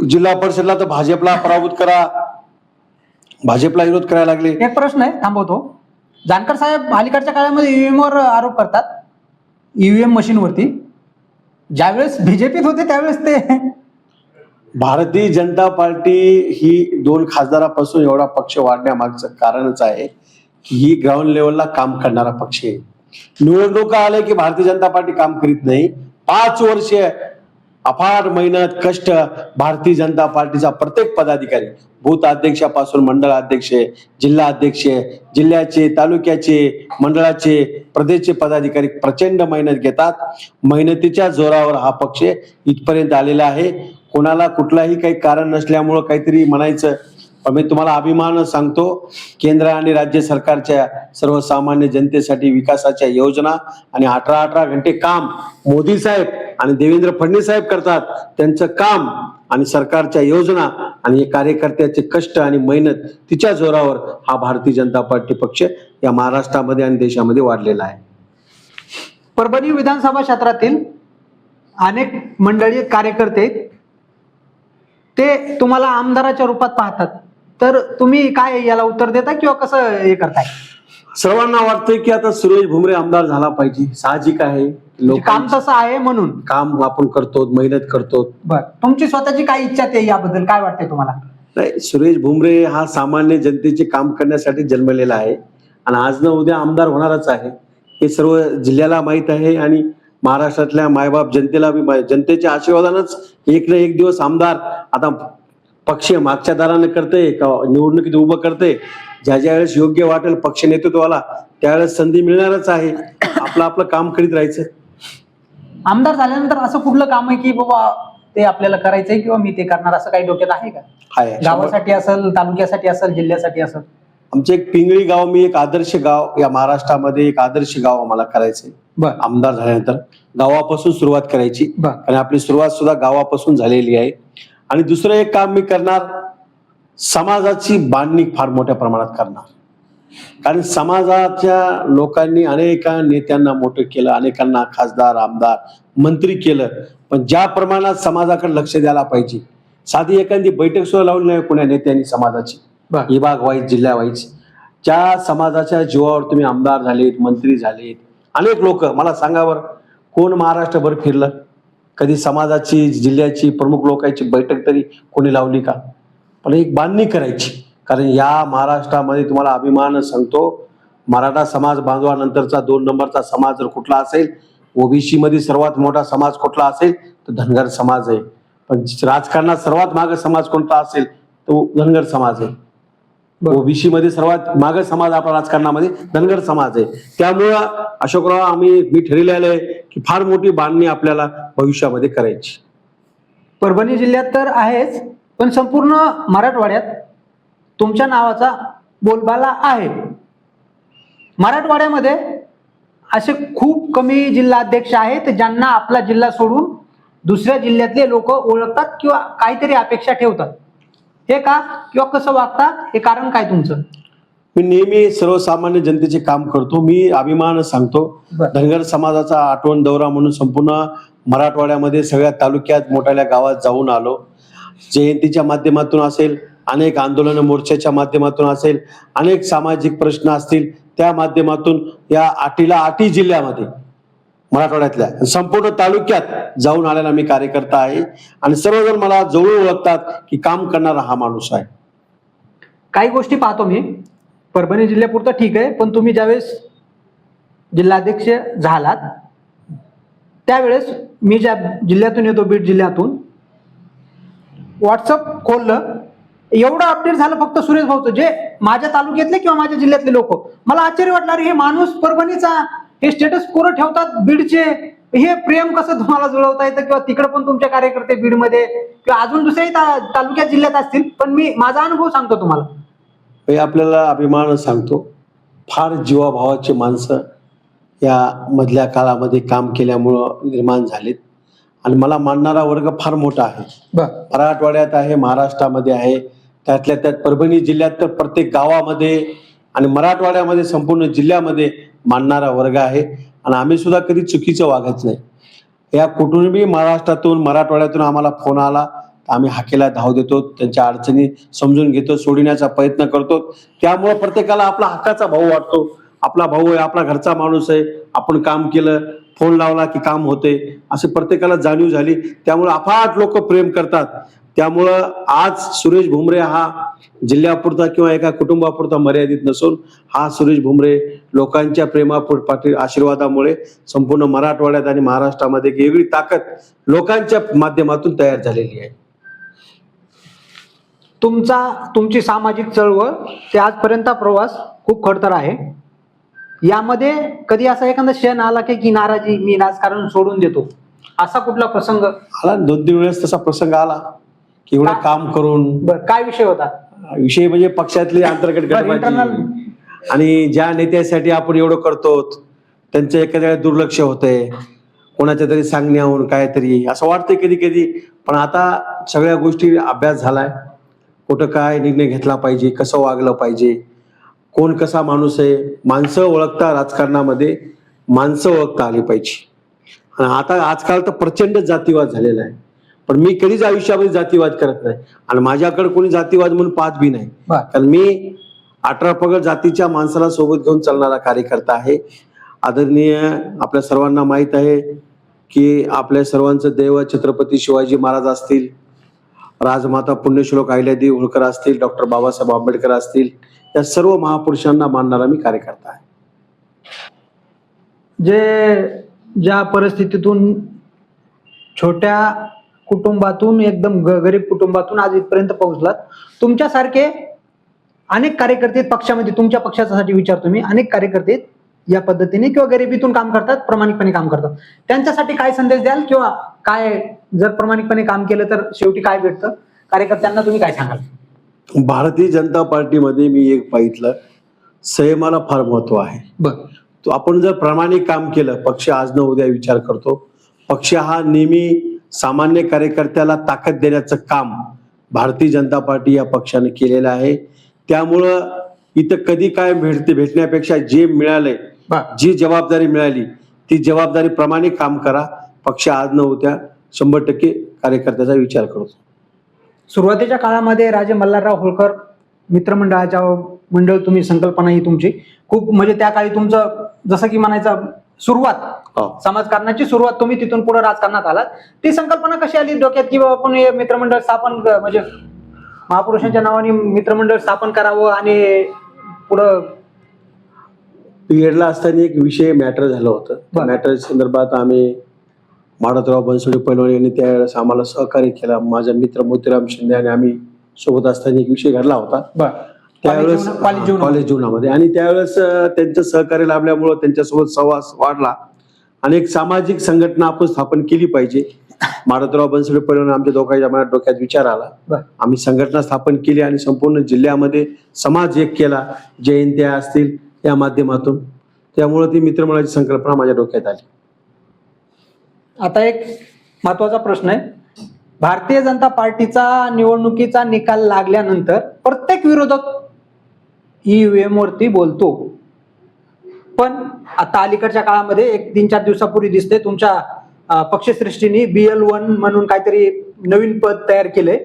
जिल्हा परिषदला तर भाजपला पराभूत करा, भाजपला विरोध करायला लागले. एक प्रश्न आहे, थांबवतो. जानकर साहेब अलीकडच्या काळामध्ये ईव्हीएम वर आरोप करतात, ईव्हीएम मशीनवरती. ज्यावेळेस बीजेपीत होते त्यावेळेस ते भारतीय जनता पार्टी ही 2 खासदारापासून एवढा पक्ष वाढण्यामागचं कारणच आहे की ही ग्राउंड लेवलला काम करणारा पक्ष आहे. निवडणुका आल्या की भारतीय जनता पार्टी काम करीत नाही. 5 वर्ष अफाट मेहनत कष्ट भारतीय जनता पार्टीचा प्रत्येक पदाधिकारी, बूथ अध्यक्षापासून मंडळ अध्यक्ष, जिल्हा अध्यक्ष, जिल्ह्याचे, तालुक्याचे, मंडळाचे, प्रदेशचे पदाधिकारी प्रचंड मेहनत घेतात. मेहनतीच्या जोरावर हा पक्ष इथपर्यंत आलेला आहे. कोणाला कुठलाही काही कारण नसल्यामुळं काहीतरी म्हणायचं, पण मी तुम्हाला अभिमान सांगतो, केंद्र आणि राज्य सरकारच्या सर्वसामान्य जनतेसाठी विकासाच्या योजना आणि 18 घंटे काम मोदी साहेब आणि देवेंद्र फडणवीस साहेब करतात. त्यांचं काम आणि सरकारच्या योजना आणि कार्यकर्त्याचे कष्ट आणि मेहनत तिच्या जोरावर हा भारतीय जनता पार्टी पक्ष या महाराष्ट्रामध्ये आणि देशामध्ये वाढलेला आहे. परभणी विधानसभा क्षेत्रातील अनेक मंडळी कार्यकर्ते ते तुम्हाला आमदाराच्या रूपात पाहतात, तर तुम्ही काय याला उत्तर देता किंवा कसं हे करताय? सर्वांना वाटतंय की आता सुरेश भुमरे आमदार झाला पाहिजे, साहजिक आहे. काम तसं आहे म्हणून काम आपण करतो, मेहनत करतो. बर, तुमची स्वतःची काय इच्छा आहे याबद्दल काय वाटतंय तुम्हाला? नाही, सुरेश भुमरे हा सामान्य जनतेचे काम करण्यासाठी जन्मलेला आहे आणि आज न उद्या आमदार होणारच आहे. हे सर्व जिल्ह्याला माहित आहे आणि महाराष्ट्रातल्या मायबाप जनतेला जनतेच्या आशीर्वादानंच एक ना एक दिवस आमदार आता पक्ष मागच्या दारानं करते का निवडणुकीत उभं करते. ज्या ज्या वेळेस योग्य वाटेल पक्ष नेतृत्वाला त्यावेळेस संधी मिळणारच आहे. आपलं काम करीत राहायचं. आमदार झाल्यानंतर असं कुठलं काम आहे की बाबा ते आपल्याला करायचंय किंवा मी ते करणार, असं काही डोक्यात आहे का? आहे. गावासाठी असेल, तालुक्यासाठी असेल, जिल्ह्यासाठी असेल? आमचे एक पिंगळी गाव, मी एक आदर्श गाव, या महाराष्ट्रामध्ये एक आदर्श गाव आम्हाला करायचंय. आमदार झाल्यानंतर गावापासून सुरुवात करायची आणि आपली सुरुवात सुद्धा गावापासून झालेली आहे. आणि दुसरं एक काम मी करणार, समाजाची बांधणी फार मोठ्या प्रमाणात करणार. कारण समाजाच्या लोकांनी अनेक नेत्यांना मोठं केलं, अनेकांना खासदार, आमदार, मंत्री केलं, पण ज्या प्रमाणात समाजाकडे लक्ष द्यायला पाहिजे, साधी एखादी बैठक सुद्धा लावली नाही कोण्या नेत्यांनी समाजाची, विभाग वाईज, जिल्हा वाईज. ज्या समाजाच्या जीवावर तुम्ही आमदार झालेत, मंत्री झालेत, अनेक लोक, मला सांगावर कोण महाराष्ट्रभर फिरलं? कधी समाजाची, जिल्ह्याची, प्रमुख लोकांची बैठक तरी कोणी लावली का? पण एक बांधणी करायची. कारण या महाराष्ट्रामध्ये तुम्हाला अभिमान सांगतो, मराठा समाज बांधवानंतरचा 2 नंबरचा समाज जर कुठला असेल, ओबीसी मध्ये सर्वात मोठा समाज कुठला असेल तर धनगर समाज आहे. पण राजकारणात सर्वात मागे समाज कोणता असेल तो धनगर समाज आहे. ओबीसी मध्ये सर्वात मागे समाज आपला राजकारणामध्ये धनगर समाज आहे. त्यामुळं अशोकराव मी ठरलेलं आहे की फार मोठी बांधणी आपल्याला भविष्यामध्ये करायची. परभणी जिल्ह्यात तर आहेच, पण संपूर्ण मराठवाड्यात तुमच्या नावाचा बोलबाला आहे. मराठवाड्यामध्ये असे खूप कमी जिल्हाध्यक्ष आहेत ज्यांना आपला जिल्हा सोडून दुसऱ्या जिल्ह्यातले लोक ओळखतात किंवा काहीतरी अपेक्षा ठेवतात. हे का किंवा कसं वागता, हे कारण काय तुमचं? मी नेहमी सर्वसामान्य जनतेचे काम करतो. मी अभिमान सांगतो, धनगर समाजाचा आठवण दौरा म्हणून संपूर्ण मराठवाड्यामध्ये सगळ्या तालुक्यात, मोठ्या गावात जाऊन आलो. जयंतीच्या माध्यमातून असेल, अनेक आंदोलन मोर्चाच्या माध्यमातून असेल, अनेक सामाजिक प्रश्न असतील, त्या माध्यमातून या आठी जिल्ह्यामध्ये मराठवाड्यातल्या संपूर्ण तालुक्यात जाऊन आलेला मी कार्यकर्ता आहे आणि सर्वजण मला जवळून ओळखतात की काम करणारा हा माणूस आहे. काही गोष्टी पाहतो मी, परभणी जिल्ह्यापुरतं ठीक आहे, पण तुम्ही ज्यावेळेस जिल्हाध्यक्ष झालात त्यावेळेस मी ज्या जिल्ह्यातून येतो, बीड जिल्ह्यातून, व्हॉट्सअप खोललं, एवढं अपडेट झालं फक्त सुरेश भाऊचं, जे माझ्या तालुक्यातले किंवा माझ्या जिल्ह्यातले लोक, मला आश्चर्य वाटलं, अरे हे माणूस परभणीचा, हे स्टेटस कोरं ठेवतात बीडचे, हे प्रेम कसं तुम्हाला जुळवता येतं, किंवा तिकडे पण तुमचे कार्यकर्ते बीडमध्ये किंवा अजून दुसऱ्याही तालुक्यात जिल्ह्यात असतील, पण मी माझा अनुभव सांगतो तुम्हाला. हे आपल्याला अभिमान सांगतो, फार जीवाभावाची माणसं या मधल्या काळामध्ये काम केल्यामुळं निर्माण झालीत आणि मला मानणारा वर्ग फार मोठा आहे. मराठवाड्यात आहे, महाराष्ट्रामध्ये आहे, त्यातल्या त्यात परभणी जिल्ह्यात तर प्रत्येक गावामध्ये आणि मराठवाड्यामध्ये संपूर्ण जिल्ह्यामध्ये मानणारा वर्ग आहे आणि आम्ही सुद्धा कधी चुकीचं वागत नाही. या कुठूनही महाराष्ट्रातून मराठवाड्यातून आम्हाला फोन आला तर आम्ही हाकेला धाव देतो, त्यांच्या अडचणी समजून घेतो, सोडण्याचा प्रयत्न करतो. त्यामुळे प्रत्येकाला आपला हक्काचा भाऊ वाटतो, आपला भाऊ आहे, आपला घरचा माणूस आहे, आपण काम केलं, फोन लावला की काम होते, असे प्रत्येकाला जाणीव झाली. त्यामुळे अफाट लोक प्रेम करतात. त्यामुळं आज सुरेश भुमरे हा जिल्ह्यापुरता किंवा एका कुटुंबापुरता मर्यादित नसून हा सुरेश भुमरे लोकांच्या प्रेमापोटी आशीर्वादामुळे संपूर्ण मराठवाड्यात आणि महाराष्ट्रामध्ये एक वेगळी ताकद लोकांच्या माध्यमातून तयार झालेली आहे. तुमची सामाजिक चळवळ ते आजपर्यंत प्रवास खूप खडतर आहे. यामध्ये कधी असा एखादा क्षण आला की नाराजी, मी राजकारण सोडून देतो, असा कुठला प्रसंग आला? 2-3 वेळेस तसा प्रसंग आला की एवढं काम करून. काय विषय होता? विषय म्हणजे पक्षातली अंतर्गत गटबाजी आणि ज्या नेत्यासाठी आपण एवढं करतो त्यांचं एखाद्या दुर्लक्ष होतंय, कोणाच्या तरी सांगण्याहून काहीतरी असं वाटतंय कधी कधी. पण आता सगळ्या गोष्टी अभ्यास झालाय, कुठं काय निर्णय घेतला पाहिजे, कसं वागलं पाहिजे, कोण कसा माणूस आहे, माणसं ओळखता, राजकारणामध्ये माणसं ओळखता आली पाहिजे. आणि आता आजकाल तर प्रचंड जातीवाद झालेला आहे, पण मी कधीच आयुष्यामध्ये जातीवाद करत नाही आणि माझ्याकडे कोणी जातीवाद म्हणून पाहत बी नाही. कारण मी 18 पगड जातीच्या माणसाला सोबत घेऊन चालणारा कार्यकर्ता आहे. आदरणीय आपल्या सर्वांना माहीत आहे की आपल्या सर्वांचं दैव छत्रपती शिवाजी महाराज असतील, राजमाता पुण्यश्लोक अहिल्यादेवी होळकर असतील, डॉक्टर बाबासाहेब आंबेडकर असतील, या सर्व महापुरुषांना मानणारा मी कार्यकर्ता आहे. ज्या परिस्थितीतून, छोट्या कुटुंबातून, एकदम गरीब कुटुंबातून आज इथपर्यंत पोहोचलात, तुमच्यासारखे अनेक कार्यकर्ते पक्षामध्ये, तुमच्या पक्षासाठी विचारतो मी, अनेक कार्यकर्ते या पद्धतीने किंवा गरिबीतून काम करतात, प्रामाणिकपणे काम करतात, त्यांच्यासाठी काय संदेश द्याल, किंवा काय जर प्रामाणिकपणे काम केलं तर शेवटी काय भेटतं कार्यकर्त्यांना, तुम्ही काय सांगाल? भारतीय जनता पार्टीमध्ये मी एक पाहितलं, संयमाला फार महत्व आहे. तो आपण जर प्रामाणिक काम केलं, पक्ष आज न उद्या विचार करतो. पक्ष हा नेहमी सामान्य कार्यकर्त्याला ताकद देण्याचं काम भारतीय जनता पार्टी या पक्षाने केलेलं आहे. त्यामुळं इथं कधी काय भेटण्यापेक्षा जे मिळालंय, जी जबाबदारी मिळाली, ती जबाबदारी प्रामाणिक काम करा. पक्ष आज न उद्या 100% कार्यकर्त्याचा विचार करतो. सुरुवातीच्या काळामध्ये राजे मल्हारराव होळकर मित्रमंडळाच्या मंडळ, तुम्ही संकल्पना ही तुमची खूप, म्हणजे त्या काळी तुमचं जसं की म्हणायचं सुरुवात, समाजकारणाची सुरुवात, तुम्ही तिथून पुढे राजकारणात आलात. ती संकल्पना कशी आली डोक्यात की बाबा आपण हे मित्रमंडळ स्थापन, म्हणजे महापुरुषांच्या नावाने मित्रमंडळ स्थापन करावं आणि पुढं? बीएडला असताना एक विषय मॅटर झालं होतं. मॅटर संदर्भात आम्ही माडतराव बनसोडे पैलवान यांनी त्यावेळेस आम्हाला सहकार्य केला. माझा मित्र मोतीराम शिंदे आणि आम्ही सोबत असताना एक विषय घडला होता त्यावेळेस कॉलेज जीवनामध्ये, आणि त्यावेळेस त्यांचं सहकार्य लाभल्यामुळं त्यांच्यासोबत सहवास वाढला. अनेक सामाजिक संघटना आपण स्थापन केली पाहिजे. माडतराव बनसोडे पैलवान आमच्या दोघांच्या मनात डोक्यात विचार आला. आम्ही संघटना स्थापन केली आणि संपूर्ण जिल्ह्यामध्ये समाज एक केला, जयंत्या असतील या माध्यमातून. त्यामुळे ती मित्रमंडळाची संकल्पना माझ्या डोक्यात आली. आता एक महत्वाचा प्रश्न आहे, भारतीय जनता पार्टीचा निवडणुकीचा निकाल लागल्यानंतर प्रत्येक विरोधक EVM वरती बोलतो, पण आता अलीकडच्या काळामध्ये एक 3-4 दिवसापूर्वी दिसते तुमच्या पक्षश्रेष्ठींनी BL1 म्हणून काहीतरी नवीन पद तयार केलंय.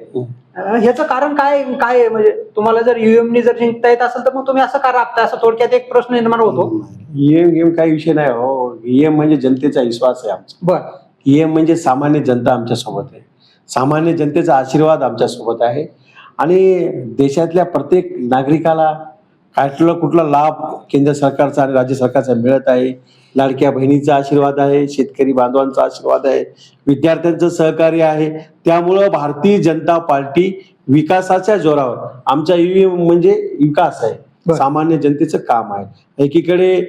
ह्याचं कारण काय काय म्हणजे तुम्हाला जर EVM जर जिंकता येत असेल तर मग तुम्ही असं का राबता, असं थोडक्यात एक प्रश्न निर्माण होतो. EVM काही विषय नाही हो. EVM म्हणजे जनतेचा विश्वास आहे आमचा. बरं, EVM म्हणजे सामान्य जनता आमच्या सोबत आहे, सामान्य जनतेचा आशीर्वाद आमच्या सोबत आहे आणि देशातल्या प्रत्येक नागरिकाला कुठला लाभ केंद्र सरकारचा आणि राज्य सरकारचा मिळत आहे, लाडक्या बहिणीचा आशीर्वाद आहे, शेतकरी बांधवांचा आशीर्वाद आहे, विद्यार्थ्यांचं सहकार्य आहे. त्यामुळं भारतीय जनता पार्टी विकासाच्या जोरावर, आमचा ईव्हीएम म्हणजे विकास आहे, बरं. सामान्य जनतेचं काम आहे. एकीकडे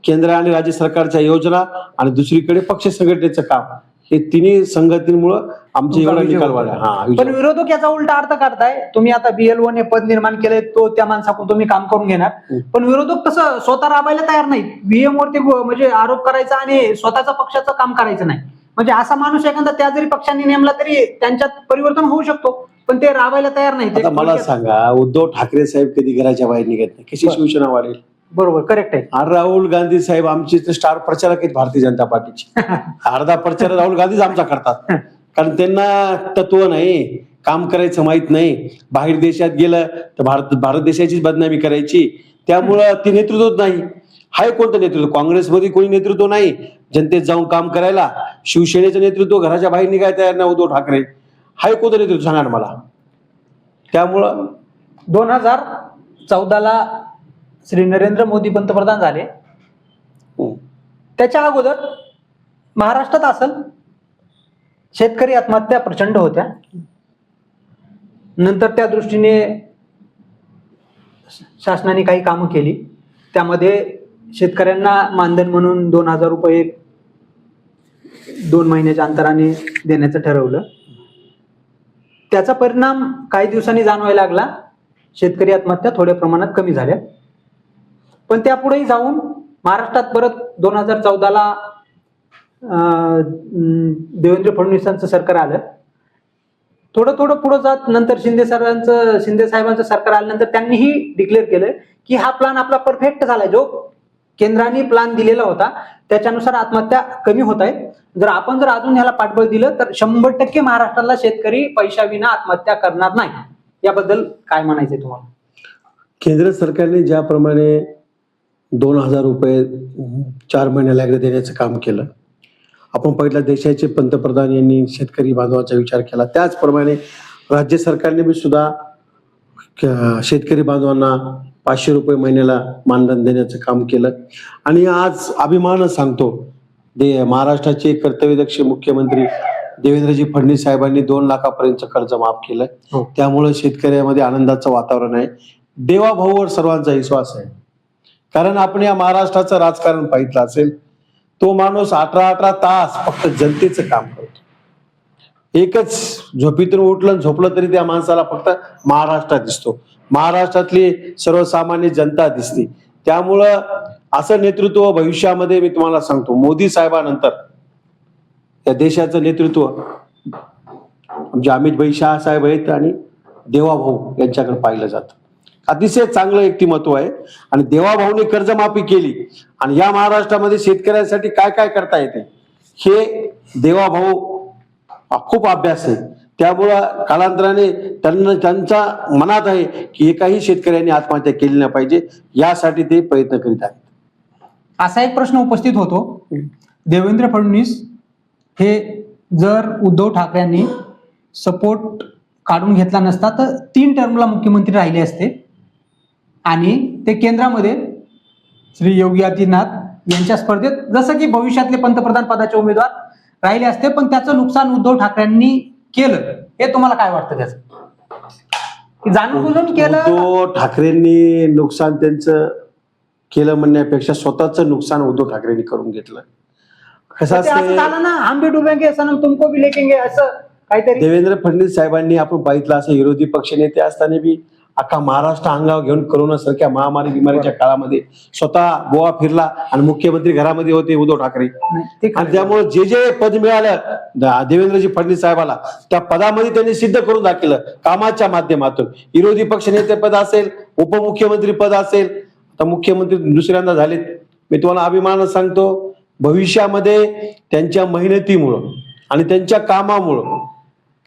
केंद्र आणि राज्य सरकारच्या योजना आणि दुसरीकडे पक्ष संघटनेचं काम, हे तिन्ही संगतीमुळं आमचे एवढा विजय निकाल होतो. वाढला. हा, पण विजय. विरोधक याचा उलटा अर्थ काढताय. तुम्ही आता BLO ने पद निर्माण केलंय, तो त्या माणसाकडून तुम्ही काम करून घेणार, पण विरोधक तसं स्वतः राबायला तयार नाही. VM वरती म्हणजे आरोप करायचा आणि स्वतःच्या पक्षाचं काम करायचं नाही. म्हणजे असा माणूस एखादा त्या जरी पक्षांनी नेमला तरी त्यांच्यात परिवर्तन होऊ शकतो, पण ते राबायला तयार नाही. आता मला सांगा, उद्धव ठाकरे साहेब कधी घराच्या बाहेर निघत नाही, कशी बरं. शिवसेना वाढेल? बरोबर, करेक्ट आहे. आणि राहुल गांधी साहेब आमचे तर स्टार प्रचारक आहेत भारतीय जनता पार्टीचे. अर्धा प्रचार राहुल गांधीच आमचा करतात, कारण त्यांना तत्व नाही, काम करायचं माहित नाही. बाहेर देशात गेलं तर भारत देशाचीच बदनामी करायची. त्यामुळं ते नेतृत्वच नाही. हाय कोणतं नेतृत्व? काँग्रेसमध्ये कोणी नेतृत्व नाही जनतेत जाऊन काम करायला. शिवसेनेचं नेतृत्व घराच्या बाहेर निघायला तयार नाही उद्धव ठाकरे. हाय कोणतं नेतृत्व सांगा ना मला. त्यामुळं 2014ला श्री नरेंद्र मोदी पंतप्रधान झाले. त्याच्या अगोदर महाराष्ट्रात असेल शेतकरी आत्महत्या प्रचंड होत्या. नंतर त्या दृष्टीने शासनाने काही कामं केली. त्यामध्ये शेतकऱ्यांना मानधन म्हणून 2000 रुपये 2 महिन्याच्या अंतराने देण्याचं ठरवलं. त्याचा परिणाम काही दिवसांनी जाणवायला लागला. शेतकरी आत्महत्या थोड्या प्रमाणात कमी झाल्या. पण त्यापुढेही जाऊन महाराष्ट्रात परत 2014ला देवेंद्र फडणवीसांचं सरकार आलं. थोडं पुढे जात नंतर शिंदे साहेबांचं सरकार आल्यानंतर त्यांनीही डिक्लेअर केलं की हा प्लॅन आपला परफेक्ट झालाय. जो केंद्राने प्लॅन दिलेला होता त्याच्यानुसार आत्महत्या कमी होत आहेत. जर अजून ह्याला पाठबळ दिलं तर 100% महाराष्ट्राला शेतकरी पैशाविना आत्महत्या करणार नाही. याबद्दल काय म्हणायचंय तुम्हाला? केंद्र सरकारने ज्याप्रमाणे 2000 रुपये 4 महिन्याला एकदा देण्याचं काम केलं, आपण पहिल्या देशाचे पंतप्रधान यांनी शेतकरी बांधवाचा विचार केला. त्याचप्रमाणे राज्य सरकारने बी सुद्धा शेतकरी बांधवांना 500 रुपये महिन्याला मानधन देण्याचं काम केलं. आणि आज अभिमान सांगतो, महाराष्ट्राचे कर्तव्यदक्ष मुख्यमंत्री देवेंद्रजी फडणवीस साहेबांनी 2 लाखापर्यंत कर्ज माफ केलं. त्यामुळे शेतकऱ्यामध्ये आनंदाचं वातावरण आहे. देवाभाऊवर सर्वांचा विश्वास आहे. कारण आपण या महाराष्ट्राचं राजकारण पाहिलं असेल, तो माणूस 18 तास फक्त जनतेचं काम करतो. एकच झोपीतून उठलं झोपलं तरी त्या माणसाला फक्त महाराष्ट्रात दिसतो, महाराष्ट्रातली सर्वसामान्य जनता दिसते. त्यामुळं असं नेतृत्व भविष्यामध्ये मी तुम्हाला सांगतो, मोदी साहेबानंतर या देशाचं नेतृत्व आमचे अमित भाई शाह साहेब आहेत आणि देवाभाऊ यांच्याकडे पाहिलं जातं. अतिशय चांगलं व्यक्तिमत्व आहे. आणि देवाभाऊने कर्जमाफी केली आणि या महाराष्ट्रामध्ये शेतकऱ्यांसाठी काय काय करता येते हे देवाभाऊ खूप अभ्यास आहे. त्यामुळं कालांतराने त्यांच्या मनात आहे की एकाही शेतकऱ्यांनी आत्महत्या केली नाही पाहिजे, यासाठी ते प्रयत्न करीत आहेत. असा एक प्रश्न उपस्थित होतो, देवेंद्र फडणवीस हे जर उद्धव ठाकरेंनी सपोर्ट काढून घेतला नसता तर 3 टर्मला मुख्यमंत्री राहिले असते आणि ते केंद्रामध्ये श्री योगी आदित्यनाथ यांच्या स्पर्धेत जसं की भविष्यातले पंतप्रधान पदाचे उमेदवार राहिले असते. पण त्याचं नुकसान उद्धव ठाकरेंनी केलं, हे तुम्हाला काय वाटतं? त्याचं जाणून बुजून केलं? उद्धव ठाकरेंनी नुकसान त्यांचं केलं म्हणण्यापेक्षा स्वतःचं नुकसान उद्धव ठाकरेंनी करून घेतलं. कसं असं झालं ना, हम भी डुबेंगे सनम तुमको भी लेकेंगे, असं काहीतरी. देवेंद्र फडणवीस साहेबांनी आपण पाहितलं असं विरोधी पक्षनेते असताना बी अख्खा महाराष्ट्र अंगावर घेऊन कोरोना सारख्या महामारी बिमारीच्या काळामध्ये स्वतः गोवा फिरला आणि मुख्यमंत्री घरामध्ये होते उद्धव ठाकरे. आणि त्यामुळे जे जे पद मिळालं देवेंद्रजी फडणवीस साहेबाला, त्या पदामध्ये त्यांनी सिद्ध करून दाखवलं कामाच्या माध्यमातून. विरोधी पक्षनेते पद असेल, उपमुख्यमंत्री पद असेल, आता मुख्यमंत्री दुसऱ्यांदा झालेत. मी तुम्हाला अभिमान सांगतो, भविष्यामध्ये त्यांच्या मेहनतीमुळं आणि त्यांच्या कामामुळं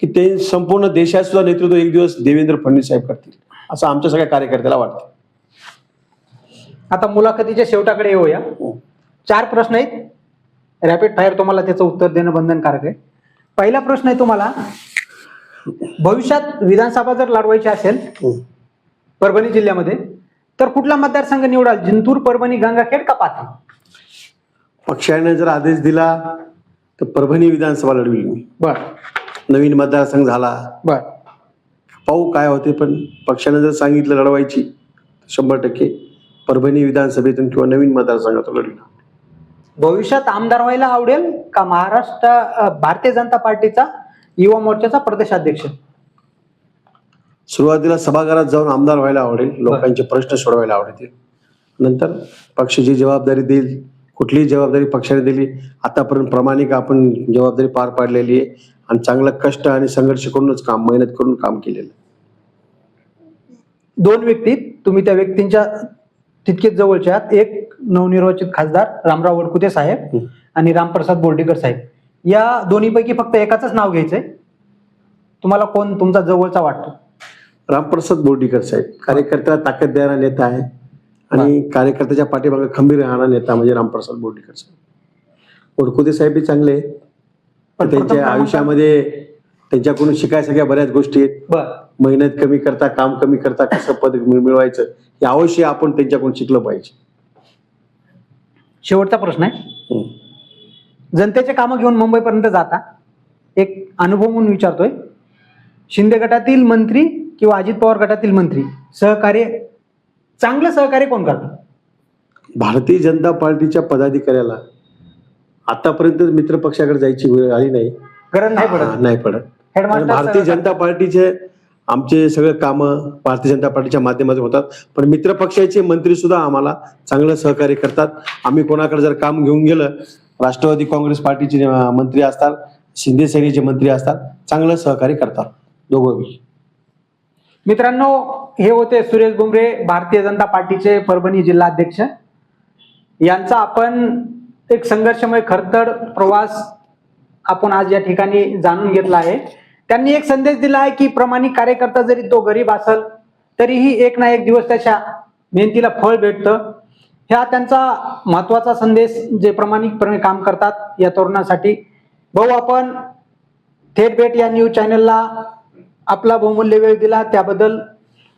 की ते संपूर्ण देशात सुद्धा नेतृत्व एक दिवस देवेंद्र फडणवीस साहेब करतील असं आमच्या सगळ्या कार्यकर्त्याला वाटतं. आता मुलाखतीच्या शेवटाकडे येऊया. 4 प्रश्न आहेत, रॅपिड फायर, तुम्हाला त्याचं उत्तर देणं बंधनकारक आहे. पहिला प्रश्न आहे तुम्हाला, भविष्यात विधानसभा जर लढवायची असेल परभणी जिल्ह्यामध्ये तर कुठला मतदारसंघ निवडाल, जिंतूर, परभणी, गंगाखेड का पाथरी? पक्षाने जर आदेश दिला तर परभणी विधानसभा लढवी मी. बर नवीन मतदारसंघ झाला, बर पाहू काय होते, पण पक्षाने जर सांगितलं लढवायची 100% परभणी विधानसभेतून किंवा नवीन मतदारसंघातून लढविणार. भविष्यात आमदार व्हायला आवडेल का भारतीय जनता पार्टीचा युवा मोर्चाचा प्रदेशाध्यक्ष? सुरुवातीला सभागृहात जाऊन आमदार व्हायला आवडेल, लोकांचे प्रश्न सोडवायला आवडतील. नंतर पक्ष जी जबाबदारी देईल, कुठलीही जबाबदारी पक्षाने दिली आतापर्यंत प्रामाणिक आपण जबाबदारी पार पाडलेली आहे आणि चांगलं कष्ट आणि संघर्ष करूनच काम, मेहनत करून काम केलेलं. दोन व्यक्ती, तुम्ही त्या व्यक्तींच्या तितकेच जवळचे आहात. एक नवनिर्वाचित खासदार रामराव वडकुते साहेब आणि रामप्रसाद बोर्डीकर साहेब. या दोन्हीपैकी फक्त एकाच नाव घ्यायचंय. तुम्हाला कोण तुमचा जवळचा वाटतो? रामप्रसाद बोर्डीकर साहेब कार्यकर्त्याला ताकद देणारा नेता आहे आणि कार्यकर्त्याच्या पाठीमागे खंबीर राहणारा नेता म्हणजे रामप्रसाद बोर्डीकर साहेब. वडकुते साहेब चांगले आहेत, पण त्यांच्या आयुष्यामध्ये त्यांच्याकडून शिकायसारख्या बऱ्याच गोष्टी आहेत. मेहनत कमी करता, काम कमी करता कसं पद मिळवायचं हे अवश्य आपण त्यांच्याकडून शिकलं पाहिजे. शेवटचा प्रश्न आहे, जनतेचे कामं घेऊन मुंबईपर्यंत जाता, एक अनुभव म्हणून विचारतोय. शिंदे गटातील मंत्री किंवा अजित पवार गटातील मंत्री चांगलं सहकार्य कोण करतात? भारतीय जनता पार्टीच्या पदाधिकाऱ्याला आतापर्यंत मित्र पक्षाकडे जायची वेळ आली नाही, गरज नाही पडत. कारण भारतीय जनता पार्टीचे आमचे सगळे कामं भारतीय जनता पार्टीच्या माध्यमातून होतात, पण मित्र पक्षाचे मंत्री सुद्धा आम्हाला चांगलं सहकार्य करतात. आम्ही कोणाकडे जर काम घेऊन गेलं, राष्ट्रवादी काँग्रेस पार्टीचे मंत्री असतात, शिंदे सेनेचे मंत्री असतात, चांगलं सहकार्य करतात दोघंही. मित्रांनो, हे होते सुरेश बुमरे, भारतीय जनता पार्टीचे परभणी जिल्हाध्यक्ष. यांचा आपण एक संघर्षमय खडतर प्रवास आपण आज या ठिकाणी जाणून घेतला आहे. त्यांनी एक संदेश दिला आहे की प्रामाणिक कार्यकर्ता जरी तो गरीब असेल तरीही एक ना एक दिवस त्याच्या मेहनतीला फळ भेटतं. ह्या त्यांचा महत्वाचा संदेश, जे प्रामाणिकपणे काम करतात या तरुणांसाठी. भाऊ, आपण थेट भेट या न्यूज चॅनलला आपला बहुमूल्य वेळ दिला त्याबद्दल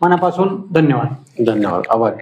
मनापासून धन्यवाद. धन्यवाद, आभार.